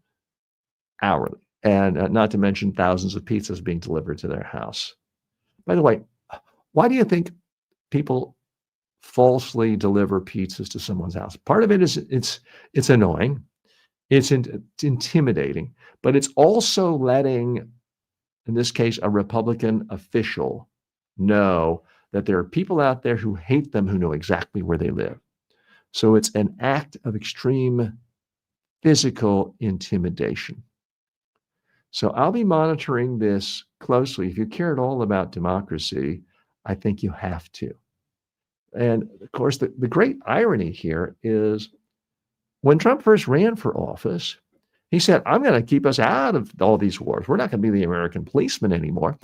hourly, and not to mention thousands of pizzas being delivered to their house. By the way, why do you think people falsely deliver pizzas to someone's house? Part of it is it's annoying, it's intimidating, but it's also letting, in this case, a Republican official know that there are people out there who hate them, who know exactly where they live. So it's an act of extreme physical intimidation. So I'll be monitoring this closely. If you care at all about democracy, I think you have to. And of course, the great irony here is when Trump first ran for office, he said, I'm going to keep us out of all these wars. We're not going to be the American policeman anymore.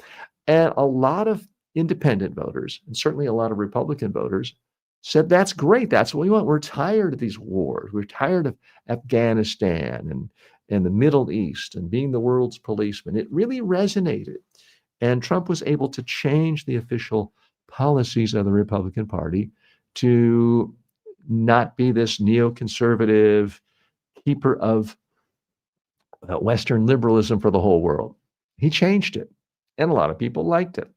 And a lot of independent voters, and certainly a lot of Republican voters, said, that's great. That's what we want. We're tired of these wars. We're tired of Afghanistan and the Middle East and being the world's policeman. It really resonated. And Trump was able to change the official policies of the Republican Party to not be this neoconservative keeper of Western liberalism for the whole world. He changed it, and a lot of people liked it.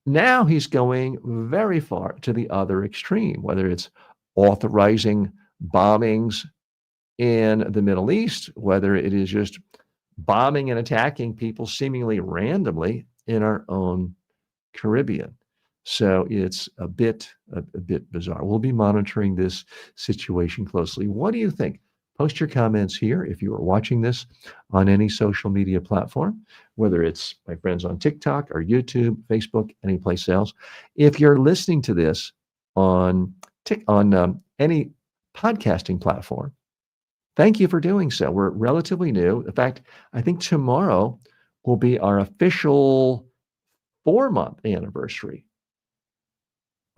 Now he's going very far to the other extreme, whether it's authorizing bombings in the Middle East, whether it is just bombing and attacking people seemingly randomly in our own Caribbean. So it's a bit bizarre. We'll be monitoring this situation closely. What do you think? Post your comments here if you are watching this on any social media platform, whether it's my friends on TikTok or YouTube, Facebook, any place else. If you're listening to this on any podcasting platform, thank you for doing so. We're relatively new. In fact, I think tomorrow will be our official 4-month anniversary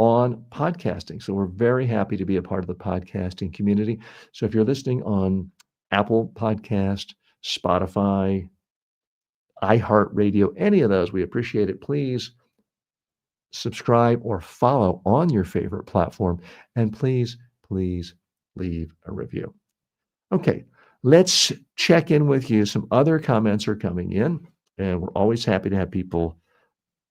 on podcasting. So we're very happy to be a part of the podcasting community. So if you're listening on Apple Podcast, Spotify, iHeartRadio, any of those, we appreciate it. Please subscribe or follow on your favorite platform. And please leave a review. Okay, Let's check in with you. Some other comments are coming in, and we're always happy to have people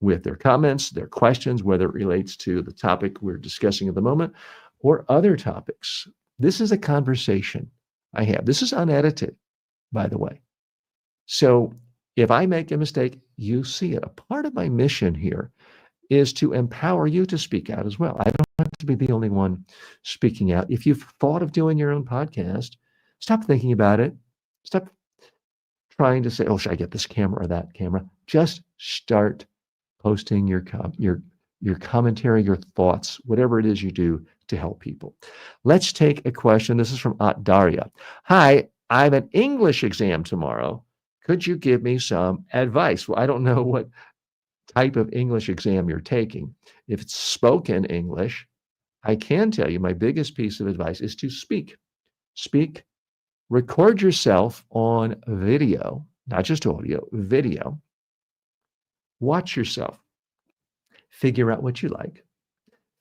with their comments, their questions, whether it relates to the topic we're discussing at the moment or other topics. This is a conversation I have. This is unedited, by the way. So if I make a mistake, you see it. A part of my mission here is to empower you to speak out as well. I don't have to be the only one speaking out. If you've thought of doing your own podcast, stop thinking about it. Stop trying to say, oh, should I get this camera or that camera? Just start posting your commentary, your thoughts, whatever it is you do to help people. Let's take a question. This is from Daria. Hi, I have an English exam tomorrow. Could you give me some advice? Well, I don't know what type of English exam you're taking. If it's spoken English, I can tell you my biggest piece of advice is to speak. Speak, record yourself on video, not just audio, video. Watch yourself. Figure out what you like.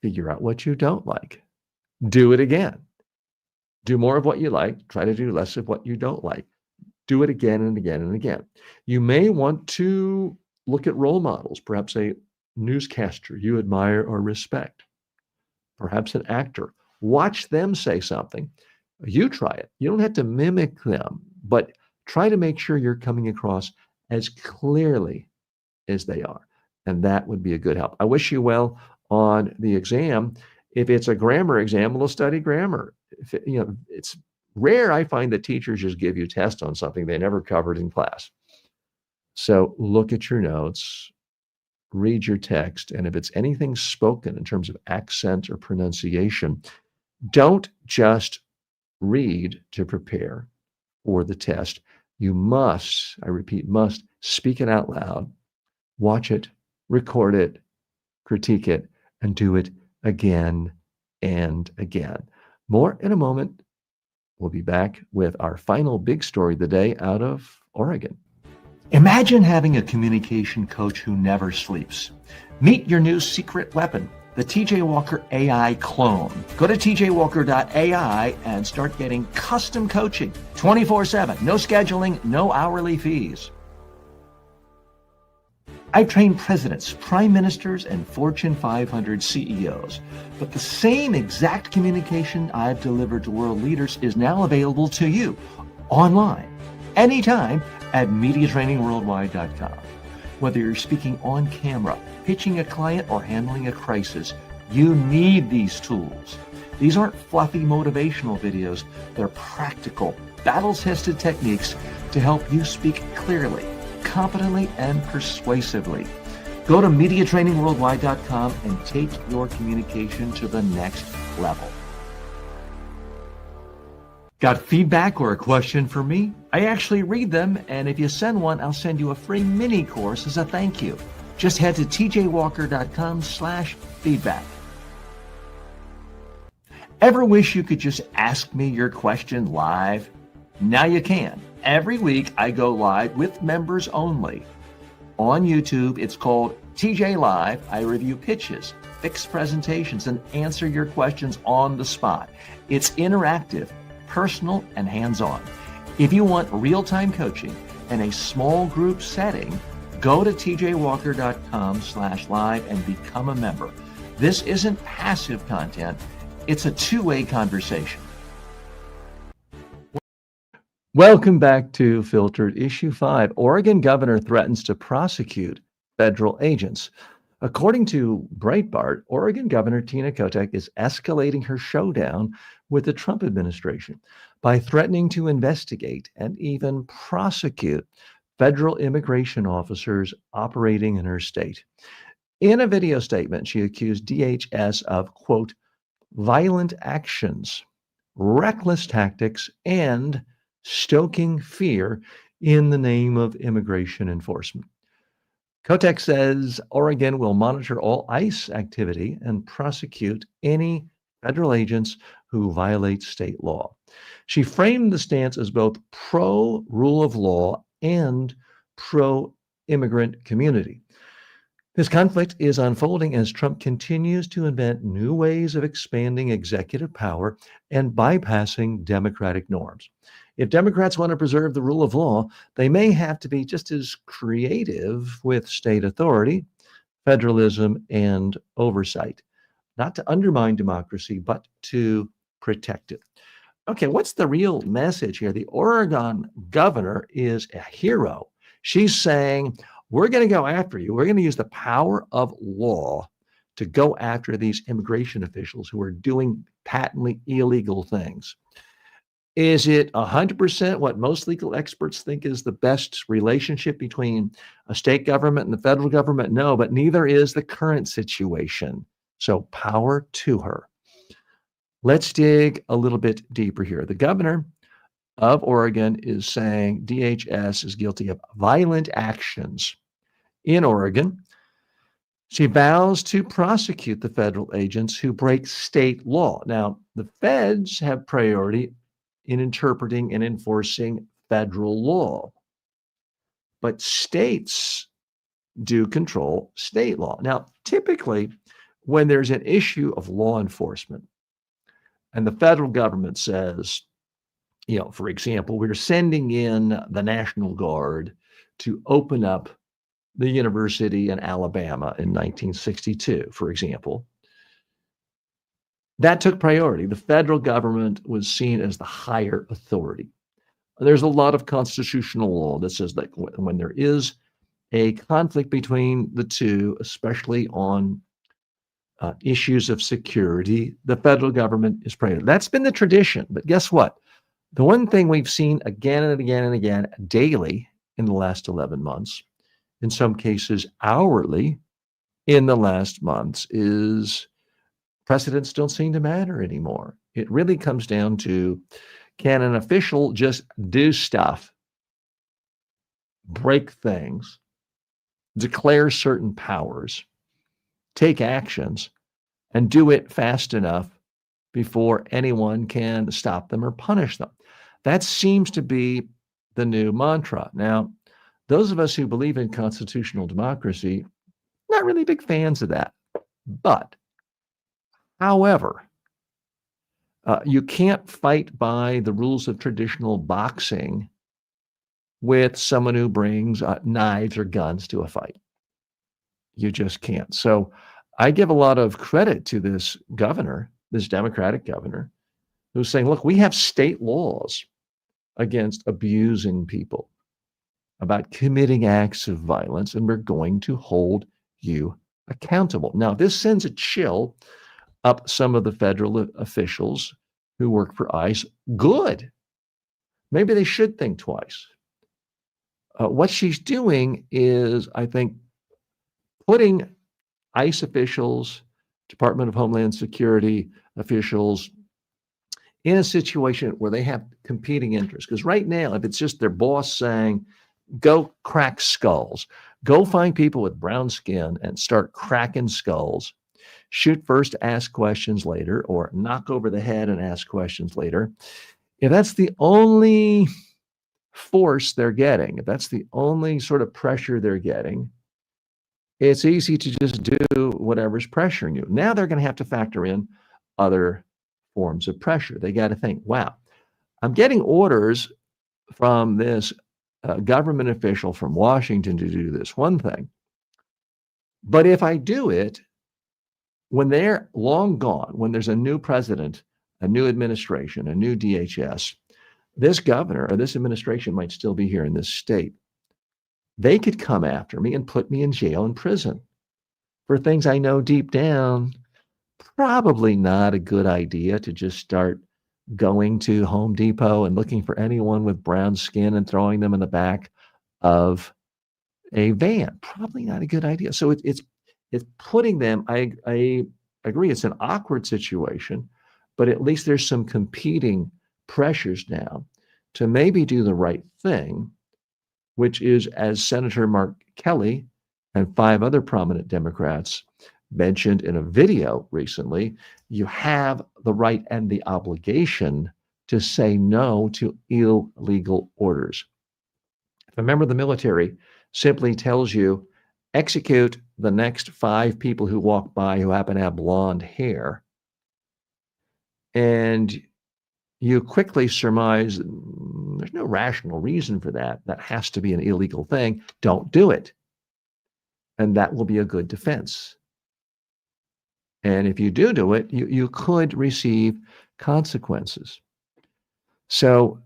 Figure out what you don't like. Do it again. Do more of what you like. Try to do less of what you don't like. Do it again and again and again. You may want to look at role models, perhaps a newscaster you admire or respect, perhaps an actor. Watch them say something. You try it. You don't have to mimic them, but try to make sure you're coming across as clearly as they are. And that would be a good help. I wish you well on the exam. If it's a grammar exam, we'll study grammar. It's rare I find that teachers just give you tests on something they never covered in class. So look at your notes, read your text, and if it's anything spoken in terms of accent or pronunciation, don't just read to prepare for the test. You must, I repeat, must speak it out loud, watch it, record it, critique it, and do it again and again. More in a moment. We'll be back with our final big story of the day out of Oregon. Imagine having a communication coach who never sleeps. Meet your new secret weapon, the TJ Walker AI clone. Go to tjwalker.ai and start getting custom coaching 24/7. No scheduling, no hourly fees. I've trained presidents, prime ministers, and Fortune 500 CEOs, but the same exact communication I've delivered to world leaders is now available to you online, anytime at MediaTrainingWorldwide.com. Whether you're speaking on camera, pitching a client, or handling a crisis, you need these tools. These aren't fluffy motivational videos. They're practical, battle-tested techniques to help you speak clearly, competently, and persuasively. Go to MediaTrainingWorldwide.com and take your communication to the next level. Got feedback or a question for me? I actually read them, and if you send one, I'll send you a free mini course as a thank you. Just head to tjwalker.com/feedback. Ever wish you could just ask me your question live? Now you can. Every week I go live with members only. On YouTube, it's called TJ Live. I review pitches, fix presentations, and answer your questions on the spot. It's interactive, personal, and hands-on. If you want real-time coaching in a small group setting, go to tjwalker.com/live and become a member. This isn't passive content. It's a two-way conversation. Welcome back to Filtered. Issue 5. Oregon governor threatens to prosecute federal agents. According to Breitbart, Oregon Governor Tina Kotek is escalating her showdown with the Trump administration by threatening to investigate and even prosecute federal immigration officers operating in her state. In a video statement, she accused DHS of, quote, violent actions, reckless tactics, and stoking fear in the name of immigration enforcement. Kotek says Oregon will monitor all ICE activity and prosecute any federal agents who violate state law. She framed the stance as both pro-rule of law and pro-immigrant community. This conflict is unfolding as Trump continues to invent new ways of expanding executive power and bypassing democratic norms. If Democrats want to preserve the rule of law, they may have to be just as creative with state authority, federalism, and oversight, not to undermine democracy, but to protect it. Okay, what's the real message here? The Oregon governor is a hero. She's saying, we're going to go after you. We're going to use the power of law to go after these immigration officials who are doing patently illegal things. Is it 100% what most legal experts think is the best relationship between a state government and the federal government? No, but neither is the current situation. So power to her. Let's dig a little bit deeper here. The governor of Oregon is saying DHS is guilty of violent actions in Oregon. She vows to prosecute the federal agents who break state law. Now, the feds have priority in interpreting and enforcing federal law, but states do control state law. Now, typically, when there's an issue of law enforcement and the federal government says, for example, we're sending in the National Guard to open up the university in Alabama in 1962, for example, that took priority. The federal government was seen as the higher authority. There's a lot of constitutional law that says that when there is a conflict between the two, especially on issues of security, the federal government is priority. That's been the tradition. But guess what? The one thing we've seen again and again and again daily in the last 11 months, in some cases hourly in the last months, is precedents don't seem to matter anymore. It really comes down to, can an official just do stuff, break things, declare certain powers, take actions, and do it fast enough before anyone can stop them or punish them? That seems to be the new mantra. Now, those of us who believe in constitutional democracy, not really big fans of that. But however, you can't fight by the rules of traditional boxing with someone who brings knives or guns to a fight. You just can't. So I give a lot of credit to this governor, this Democratic governor, who's saying, look, we have state laws against abusing people, about committing acts of violence, and we're going to hold you accountable. Now, this sends a chill up some of the federal officials who work for ICE. Good. Maybe they should think twice. What she's doing is, I think, putting ICE officials, Department of Homeland Security officials, in a situation where they have competing interests. Because right now, if it's just their boss saying, go crack skulls, go find people with brown skin and start cracking skulls, shoot first, ask questions later, or knock over the head and ask questions later. If that's the only force they're getting, if that's the only sort of pressure they're getting, it's easy to just do whatever's pressuring you. Now they're going to have to factor in other forms of pressure. They got to think, wow, I'm getting orders from this government official from Washington to do this one thing. But if I do it, when they're long gone, when there's a new president, a new administration, a new DHS, this governor or this administration might still be here in this state. They could come after me and put me in jail and prison for things I know deep down, probably not a good idea to just start going to Home Depot and looking for anyone with brown skin and throwing them in the back of a van. Probably not a good idea. So it's putting them, I agree, it's an awkward situation, but at least there's some competing pressures now to maybe do the right thing, which is, as Senator Mark Kelly and 5 other prominent Democrats mentioned in a video recently, you have the right and the obligation to say no to illegal orders. If a member of the military simply tells you, execute the next 5 people who walk by who happen to have blonde hair, and you quickly surmise there's no rational reason for that. That has to be an illegal thing. Don't do it. And that will be a good defense. And if you do it, you could receive consequences. So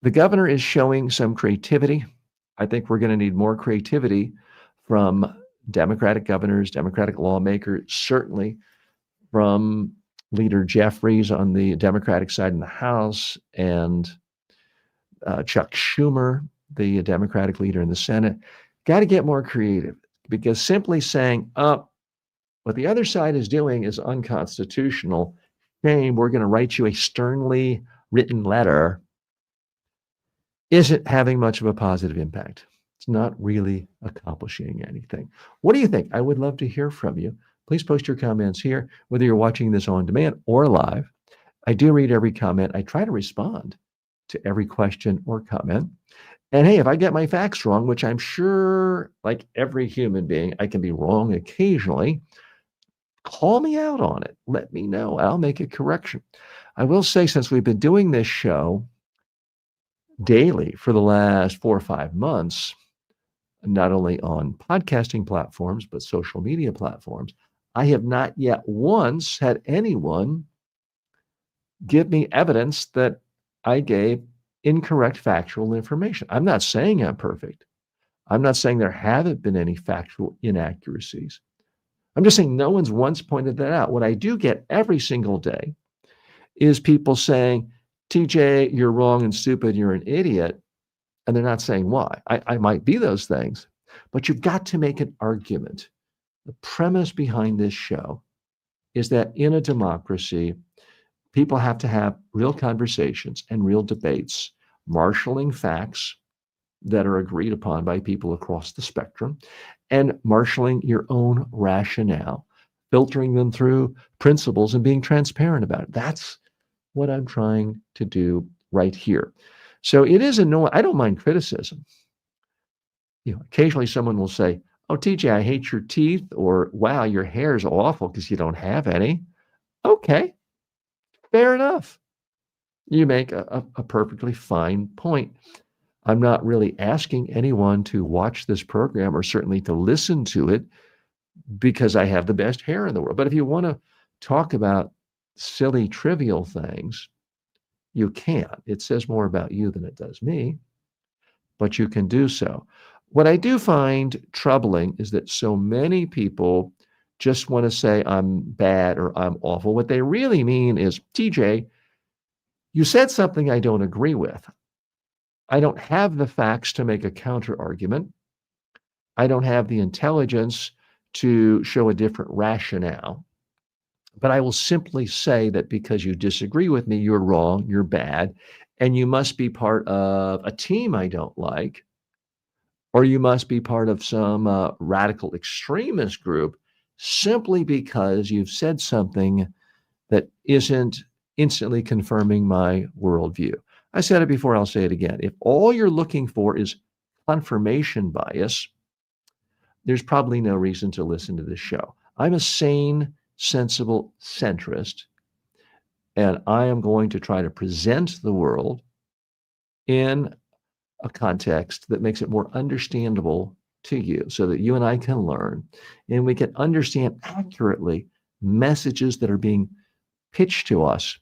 the governor is showing some creativity. I think we're going to need more creativity from Democratic governors, Democratic lawmakers, certainly from Leader Jeffries on the Democratic side in the House, and Chuck Schumer, the Democratic leader in the Senate. Got to get more creative, because simply saying, what the other side is doing is unconstitutional, shame, we're going to write you a sternly written letter, isn't having much of a positive impact. It's not really accomplishing anything. What do you think? I would love to hear from you. Please post your comments here, whether you're watching this on demand or live. I do read every comment. I try to respond to every question or comment. And hey, if I get my facts wrong, which I'm sure, like every human being, I can be wrong occasionally, call me out on it. Let me know. I'll make a correction. I will say, since we've been doing this show daily for the last 4 or 5 months, not only on podcasting platforms, but social media platforms, I have not yet once had anyone give me evidence that I gave incorrect factual information. I'm not saying I'm perfect. I'm not saying there haven't been any factual inaccuracies. I'm just saying no one's once pointed that out. What I do get every single day is people saying, TJ, you're wrong and stupid, you're an idiot. And they're not saying why. I might be those things, but you've got to make an argument. The premise behind this show is that in a democracy, people have to have real conversations and real debates, marshaling facts that are agreed upon by people across the spectrum, and marshaling your own rationale, filtering them through principles and being transparent about it. That's what I'm trying to do right here. So it is annoying. I don't mind criticism. Occasionally someone will say, oh, TJ, I hate your teeth, or wow, your hair is awful because you don't have any. Okay, fair enough. You make a perfectly fine point. I'm not really asking anyone to watch this program, or certainly to listen to it, because I have the best hair in the world. But if you want to talk about silly, trivial things, you can. It says more about you than it does me, but you can do so. What I do find troubling is that so many people just want to say I'm bad or I'm awful. What they really mean is, TJ, you said something I don't agree with. I don't have the facts to make a counter argument. I don't have the intelligence to show a different rationale. But I will simply say that because you disagree with me, you're wrong, you're bad, and you must be part of a team I don't like, or you must be part of some radical extremist group, simply because you've said something that isn't instantly confirming my worldview. I said it before, I'll say it again. If all you're looking for is confirmation bias, there's probably no reason to listen to this show. I'm a sane, sensible centrist, and I am going to try to present the world in a context that makes it more understandable to you, so that you and I can learn and we can understand accurately messages that are being pitched to us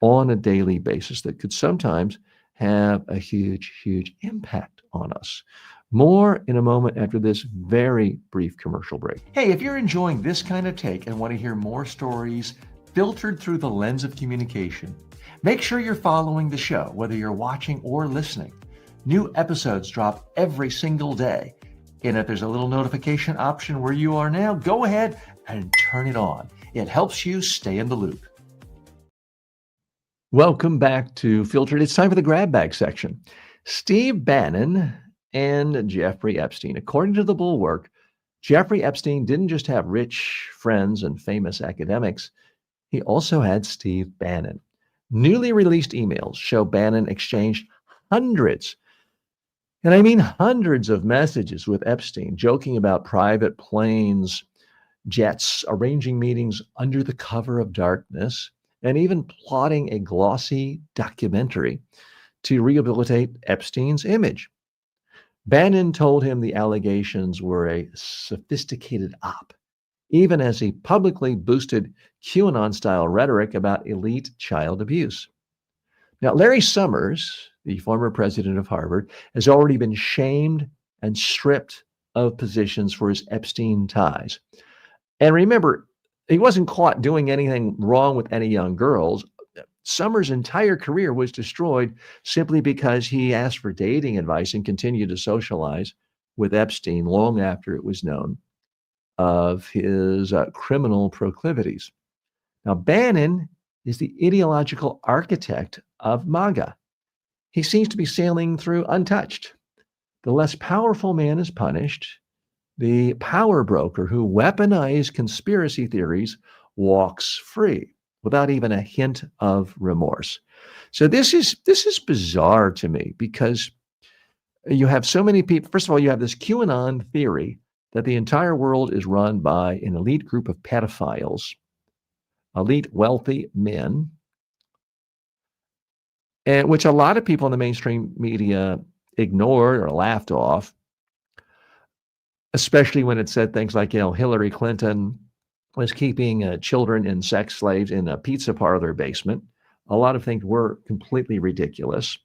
on a daily basis that could sometimes have a huge, huge impact on us. More in a moment after this very brief commercial break. Hey, if you're enjoying this kind of take and want to hear more stories filtered through the lens of communication, make sure you're following the show, whether you're watching or listening. New episodes drop every single day. And if there's a little notification option where you are now, go ahead and turn it on. It helps you stay in the loop. Welcome back to Filtered. It's time for the grab bag section. Steve Bannon and Jeffrey Epstein. According to the Bulwark, Jeffrey Epstein didn't just have rich friends and famous academics. He also had Steve Bannon. Newly released emails show Bannon exchanged hundreds, and I mean hundreds, of messages with Epstein, joking about private planes, jets, arranging meetings under the cover of darkness, and even plotting a glossy documentary to rehabilitate Epstein's image. Bannon told him the allegations were a sophisticated op, even as he publicly boosted QAnon style rhetoric about elite child abuse. Now, Larry Summers, the former president of Harvard, has already been shamed and stripped of positions for his Epstein ties. And remember, he wasn't caught doing anything wrong with any young girls. Summers' entire career was destroyed simply because he asked for dating advice and continued to socialize with Epstein long after it was known of his criminal proclivities. Now, Bannon is the ideological architect of MAGA. He seems to be sailing through untouched. The less powerful man is punished. The power broker who weaponized conspiracy theories walks free without even a hint of remorse. So this is bizarre to me because you have so many people. First of all, you have this QAnon theory that the entire world is run by an elite group of pedophiles, elite wealthy men, and which a lot of people in the mainstream media ignored or laughed off, especially when it said things like, Hillary Clinton was keeping children and sex slaves in a pizza parlor basement. A lot of things were completely ridiculous.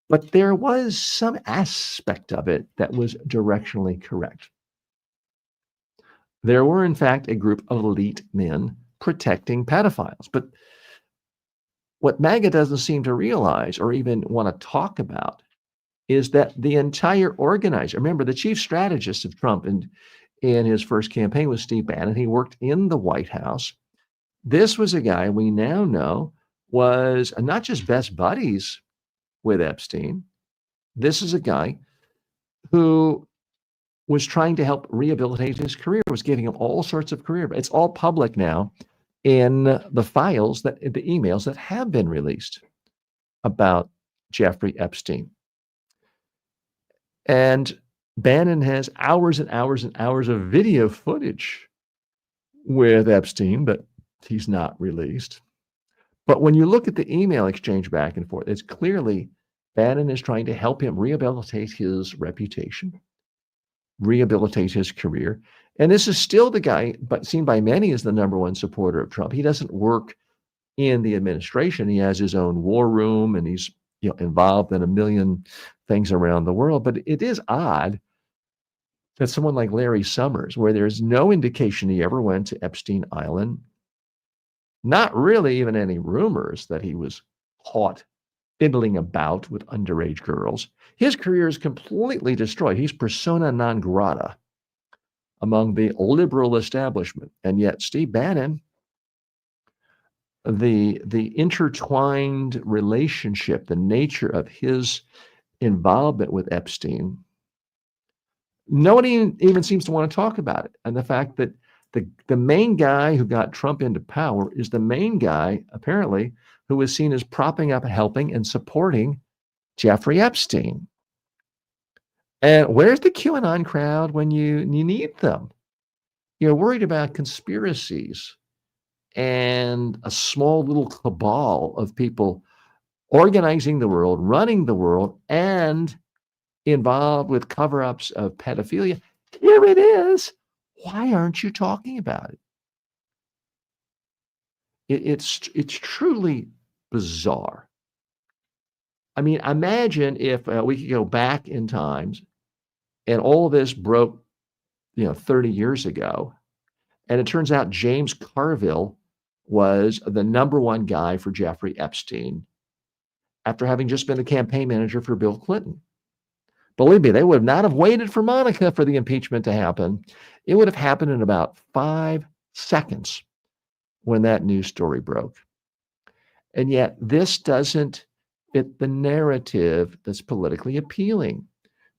But there was some aspect of it that was directionally correct. There were, in fact, a group of elite men protecting pedophiles. But what MAGA doesn't seem to realize or even want to talk about is that the entire organizer, remember, the chief strategist of Trump in his first campaign was Steve Bannon. He worked in the White House. This was a guy we now know was not just best buddies with Epstein. This is a guy who was trying to help rehabilitate his career, was giving him all sorts of career. It's all public now in the files, the emails that have been released about Jeffrey Epstein. And Bannon has hours and hours and hours of video footage with Epstein, but he's not released. But when you look at the email exchange back and forth, it's clearly Bannon is trying to help him rehabilitate his reputation, rehabilitate his career. And this is still the guy, but seen by many as the number one supporter of Trump. He doesn't work in the administration. He has his own war room and he's involved in a million things around the world. But it is odd that someone like Larry Summers, where there's no indication he ever went to Epstein Island, not really even any rumors that he was caught fiddling about with underage girls. His career is completely destroyed. He's persona non grata among the liberal establishment. And yet Steve Bannon, the intertwined relationship, the nature of his involvement with Epstein, nobody even seems to want to talk about it. And the fact that the main guy who got Trump into power is the main guy, apparently, who was seen as propping up, helping, and supporting Jeffrey Epstein. And where's the QAnon crowd when you need them? You're worried about conspiracies and a small little cabal of people organizing the world, running the world, and involved with cover-ups of pedophilia. Here it is. Why aren't you talking about it? It's truly bizarre. I mean, imagine if we could go back in times and all of this broke, 30 years ago, and it turns out James Carville was the number one guy for Jeffrey Epstein after having just been a campaign manager for Bill Clinton. Believe me, they would not have waited for Monica for the impeachment to happen. It would have happened in about 5 seconds when that news story broke. And yet this doesn't fit the narrative that's politically appealing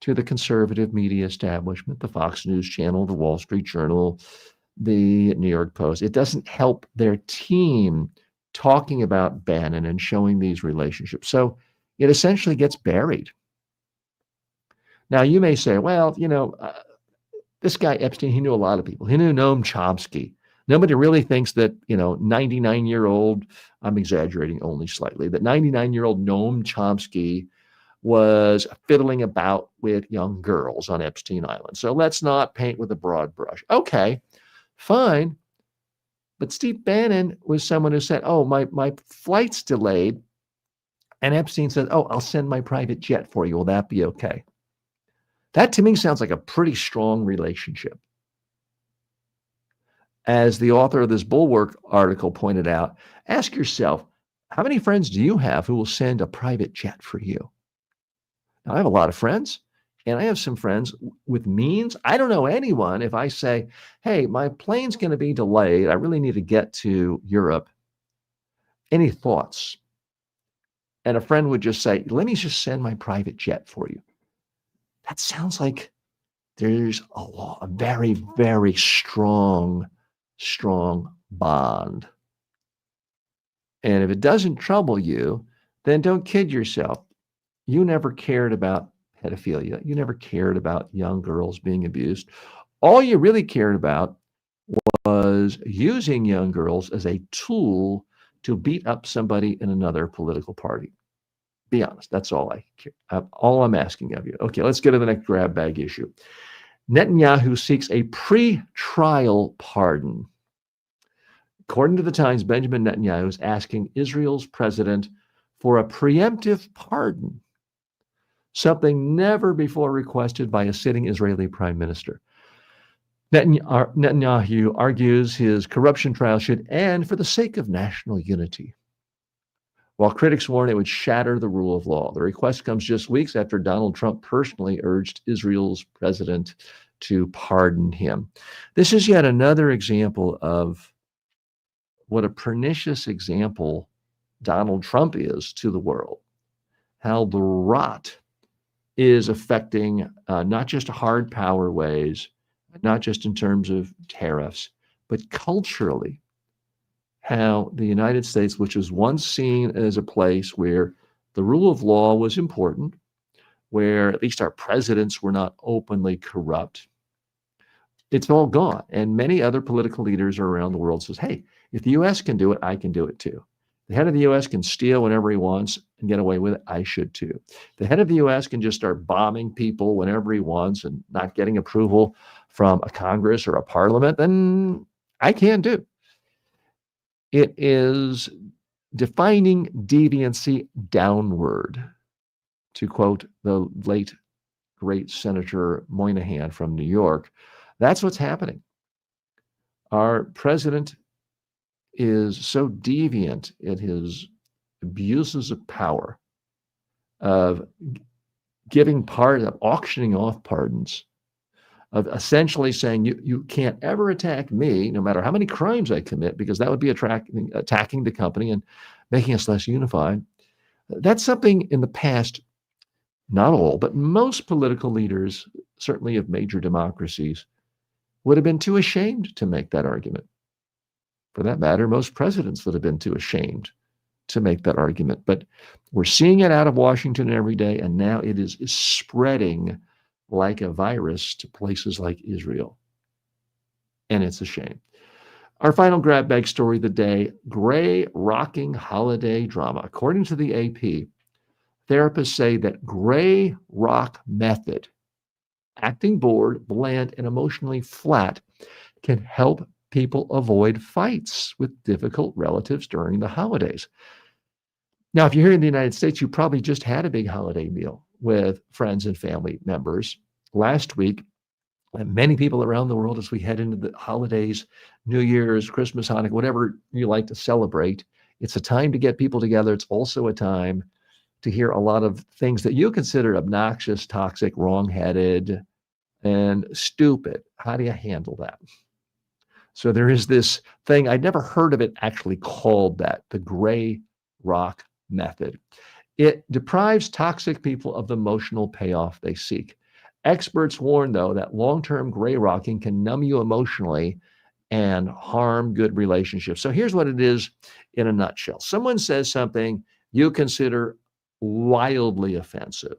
to the conservative media establishment, the Fox News Channel, the Wall Street Journal, the New York Post. It doesn't help their team talking about Bannon and showing these relationships. So it essentially gets buried. Now, you may say, well, this guy Epstein, he knew a lot of people. He knew Noam Chomsky, Nobody really thinks that, 99-year-old, I'm exaggerating only slightly, that 99-year-old Noam Chomsky was fiddling about with young girls on Epstein Island. So let's not paint with a broad brush. Okay, fine. But Steve Bannon was someone who said, oh, my flight's delayed. And Epstein said, oh, I'll send my private jet for you. Will that be okay? That to me sounds like a pretty strong relationship. As the author of this Bulwark article pointed out, ask yourself, how many friends do you have who will send a private jet for you? Now, I have a lot of friends, and I have some friends with means. I don't know anyone if I say, hey, my plane's going to be delayed. I really need to get to Europe. Any thoughts? And a friend would just say, let me just send my private jet for you. That sounds like there's a very, very strong bond. And if it doesn't trouble you, then don't kid yourself. You never cared about pedophilia. You never cared about young girls being abused. All you really cared about was using young girls as a tool to beat up somebody in another political party. Be honest. That's all I care. All I'm asking of you. Okay, let's get to the next grab bag issue. Netanyahu seeks a pre-trial pardon. According to the Times, Benjamin Netanyahu is asking Israel's president for a preemptive pardon, something never before requested by a sitting Israeli prime minister. Netanyahu argues his corruption trial should end for the sake of national unity, while critics warn it would shatter the rule of law. The request comes just weeks after Donald Trump personally urged Israel's president to pardon him. This is yet another example of what a pernicious example Donald Trump is to the world, how the rot is affecting not just hard power ways, not just in terms of tariffs, but culturally, how the United States, which was once seen as a place where the rule of law was important, where at least our presidents were not openly corrupt, it's all gone. And many other political leaders around the world says, hey, if the U.S. can do it, I can do it too. The head of the U.S. can steal whenever he wants and get away with it. I should too. The head of the U.S. can just start bombing people whenever he wants and not getting approval from a Congress or a parliament. Then I can do. It is defining deviancy downward, to quote the late, great Senator Moynihan from New York. That's what's happening. Our president is so deviant in his abuses of power, of auctioning off pardons, of essentially saying you can't ever attack me, no matter how many crimes I commit, because that would be attacking the company and making us less unified. That's something in the past, not all, but most political leaders, certainly of major democracies, would have been too ashamed to make that argument. For that matter, most presidents would have been too ashamed to make that argument. But we're seeing it out of Washington every day, and now it is spreading like a virus to places like Israel. And it's a shame. Our final grab bag story of the day, gray rocking holiday drama. According to the AP, therapists say that gray rock method, acting bored, bland, and emotionally flat, can help people avoid fights with difficult relatives during the holidays. Now, if you're here in the United States, you probably just had a big holiday meal with friends and family members last week. And many people around the world, as we head into the holidays, New Year's, Christmas, Hanukkah, whatever you like to celebrate, it's a time to get people together. It's also a time to hear a lot of things that you consider obnoxious, toxic, wrong-headed, and stupid. How do you handle that? So there is this thing, I'd never heard of it actually called that, the gray rock method. It deprives toxic people of the emotional payoff they seek. Experts warn, though, that long-term gray rocking can numb you emotionally and harm good relationships. So here's what it is in a nutshell. Someone says something you consider wildly offensive.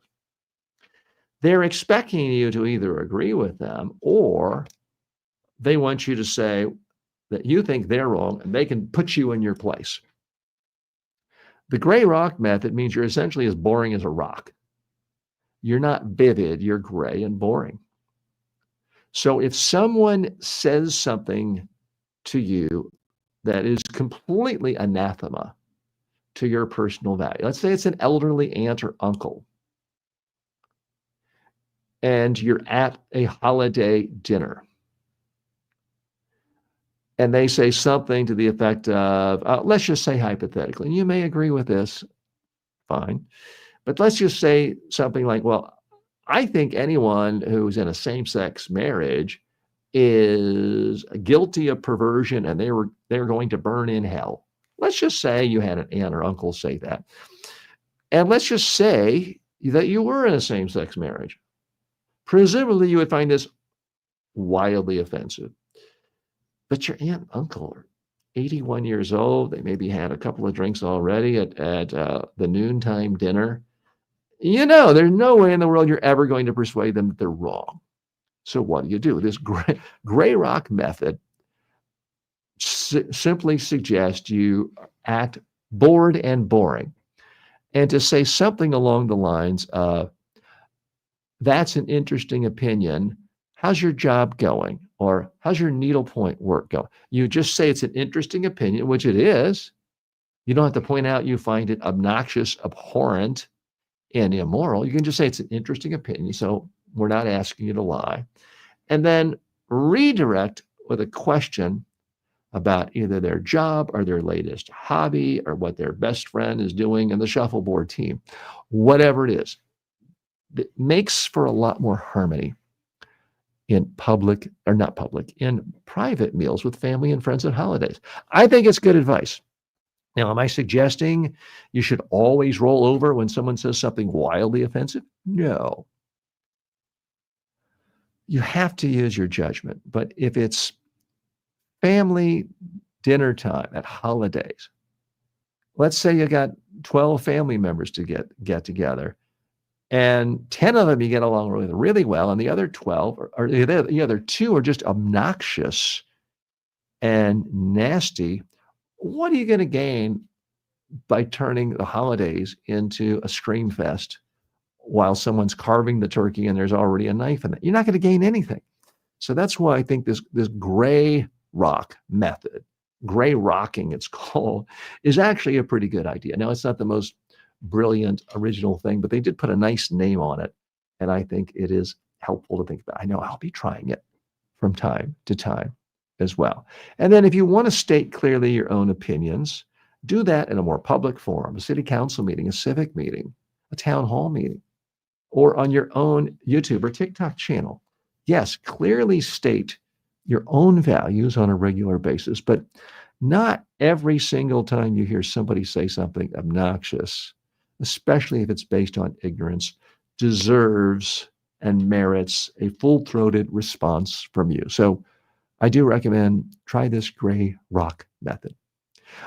They're expecting you to either agree with them or they want you to say, that you think they're wrong and they can put you in your place. The gray rock method means you're essentially as boring as a rock. You're not vivid, you're gray and boring. So if someone says something to you that is completely anathema to your personal value, let's say it's an elderly aunt or uncle, and you're at a holiday dinner, and they say something to the effect of, let's just say hypothetically, and you may agree with this, fine, but let's just say something like, well, I think anyone who's in a same-sex marriage is guilty of perversion and they're going to burn in hell. Let's just say you had an aunt or uncle say that. And let's just say that you were in a same-sex marriage. Presumably you would find this wildly offensive. But your aunt and uncle are 81 years old. They maybe had a couple of drinks already at the noontime dinner. You know, there's no way in the world you're ever going to persuade them that they're wrong. So what do? This gray rock method simply suggests you act bored and boring, and to say something along the lines of, that's an interesting opinion. How's your job going? Or how's your needlepoint work going? You just say it's an interesting opinion, which it is. You don't have to point out you find it obnoxious, abhorrent, and immoral. You can just say it's an interesting opinion. So we're not asking you to lie. And then redirect with a question about either their job or their latest hobby or what their best friend is doing in the shuffleboard team. Whatever it is, it makes for a lot more harmony in public, or not public, in private meals with family and friends at holidays. I think it's good advice. Now, am I suggesting you should always roll over when someone says something wildly offensive? No. You have to use your judgment. But if it's family dinner time at holidays, let's say you got 12 family members to get together, and 10 of them you get along with really well, and the other 12 or the other 2 are just obnoxious and nasty. What are you going to gain by turning the holidays into a scream fest while someone's carving the turkey and there's already a knife in it? You're not going to gain anything. So that's why I think this gray rock method, gray rocking it's called, is actually a pretty good idea. Now, it's not the most brilliant original thing, but they did put a nice name on it, and I think it is helpful to think about. I know I'll be trying it from time to time as well. And then if you want to state clearly your own opinions, do that in a more public forum, a city council meeting, a civic meeting, a town hall meeting, or on your own YouTube or TikTok channel. Yes, clearly state your own values on a regular basis, but not every single time you hear somebody say something obnoxious, especially if it's based on ignorance, deserves and merits a full-throated response from you. So I do recommend try this gray rock method.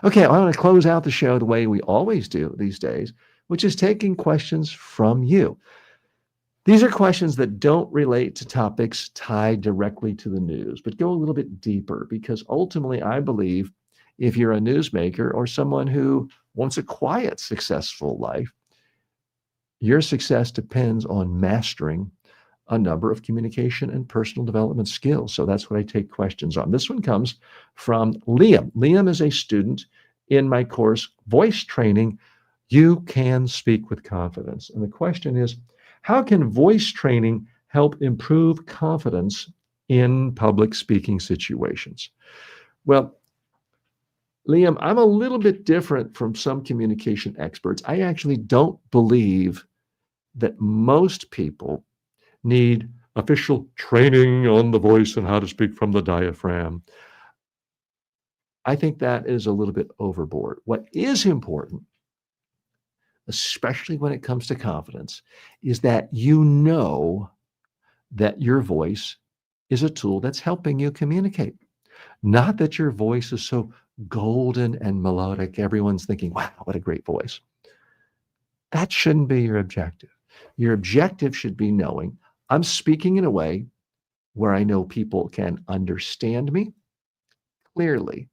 Okay, I'm going to close out the show the way we always do these days, which is taking questions from you. These are questions that don't relate to topics tied directly to the news, but go a little bit deeper, because ultimately I believe if you're a newsmaker or someone who wants a quiet, successful life, your success depends on mastering a number of communication and personal development skills. So that's what I take questions on. This one comes from Liam. Liam is a student in my course, Voice Training, You Can Speak with Confidence. And the question is, how can voice training help improve confidence in public speaking situations? Well, Liam, I'm a little bit different from some communication experts. I actually don't believe that most people need official training on the voice and how to speak from the diaphragm. I think that is a little bit overboard. What is important, especially when it comes to confidence, is that you know that your voice is a tool that's helping you communicate. Not that your voice is so golden and melodic, everyone's thinking, wow, what a great voice. That shouldn't be your objective. Your objective should be knowing I'm speaking in a way where I know people can understand me clearly,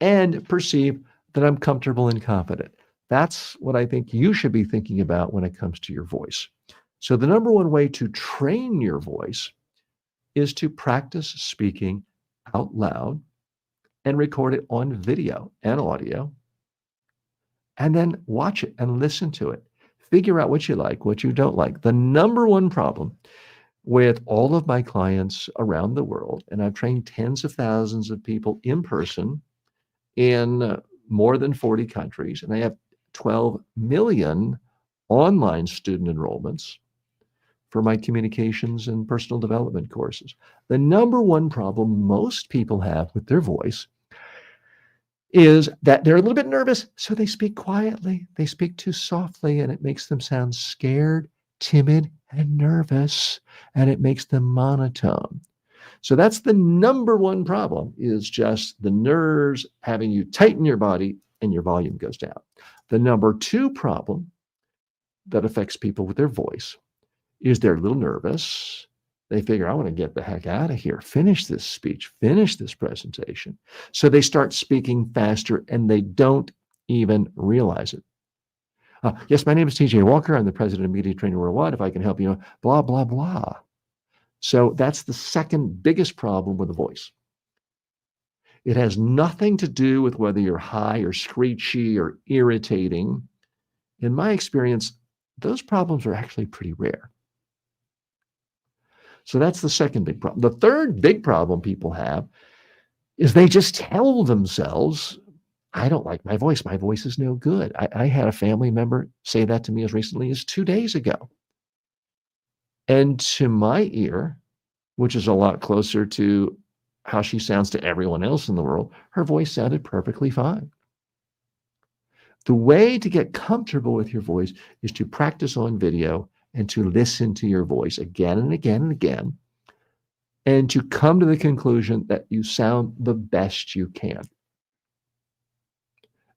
and perceive that I'm comfortable and confident. That's what I think you should be thinking about when it comes to your voice. So the number one way to train your voice is to practice speaking out loud and record it on video and audio, and then watch it and listen to it. Figure out what you like, what you don't like. The number one problem with all of my clients around the world, and I've trained tens of thousands of people in person in more than 40 countries, and I have 12 million online student enrollments for my communications and personal development courses. The number one problem most people have with their voice is that they're a little bit nervous, so they speak quietly. They speak too softly, and it makes them sound scared, timid, and nervous, and it makes them monotone. So that's the number one problem, is just the nerves having you tighten your body and your volume goes down. The number two problem that affects people with their voice is they're a little nervous. They figure, I want to get the heck out of here, finish this speech, finish this presentation. So they start speaking faster and they don't even realize it. Yes, my name is TJ Walker. I'm the president of Media Training Worldwide. If I can help you, blah, blah, blah. So that's the second biggest problem with the voice. It has nothing to do with whether you're high or screechy or irritating. In my experience, those problems are actually pretty rare. So that's the second big problem. The third big problem people have is they just tell themselves, I don't like my voice. My voice is no good. I had a family member say that to me as recently as 2 days ago. And to my ear, which is a lot closer to how she sounds to everyone else in the world, her voice sounded perfectly fine. The way to get comfortable with your voice is to practice on video and to listen to your voice again and again and again, and to come to the conclusion that you sound the best you can.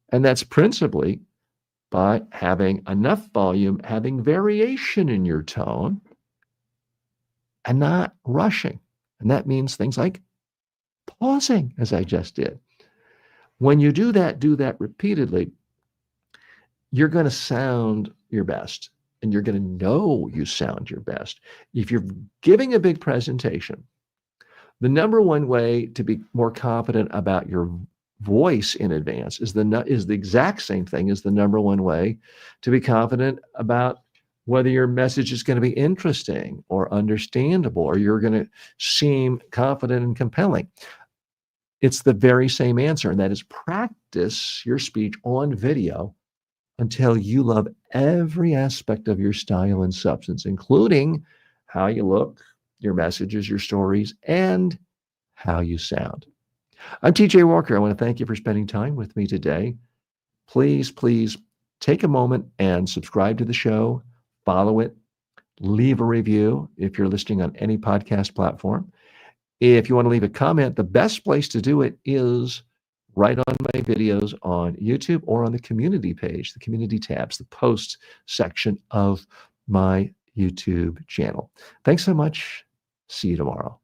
And that's principally by having enough volume, having variation in your tone, and not rushing. And that means things like pausing, as I just did. When you do that repeatedly, you're going to sound your best, and you're going to know you sound your best. If you're giving a big presentation, the number one way to be more confident about your voice in advance is the exact same thing as the number one way to be confident about whether your message is going to be interesting or understandable, or you're going to seem confident and compelling. It's the very same answer, and that is practice your speech on video until you love every aspect of your style and substance, including how you look, your messages, your stories, and how you sound. I'm TJ Walker. I want to thank you for spending time with me today. Please, please take a moment and subscribe to the show, follow it, leave a review if you're listening on any podcast platform. If you want to leave a comment, the best place to do it is right on my videos on YouTube or on the community page, the community tabs, the posts section of my YouTube channel. Thanks so much. See you tomorrow.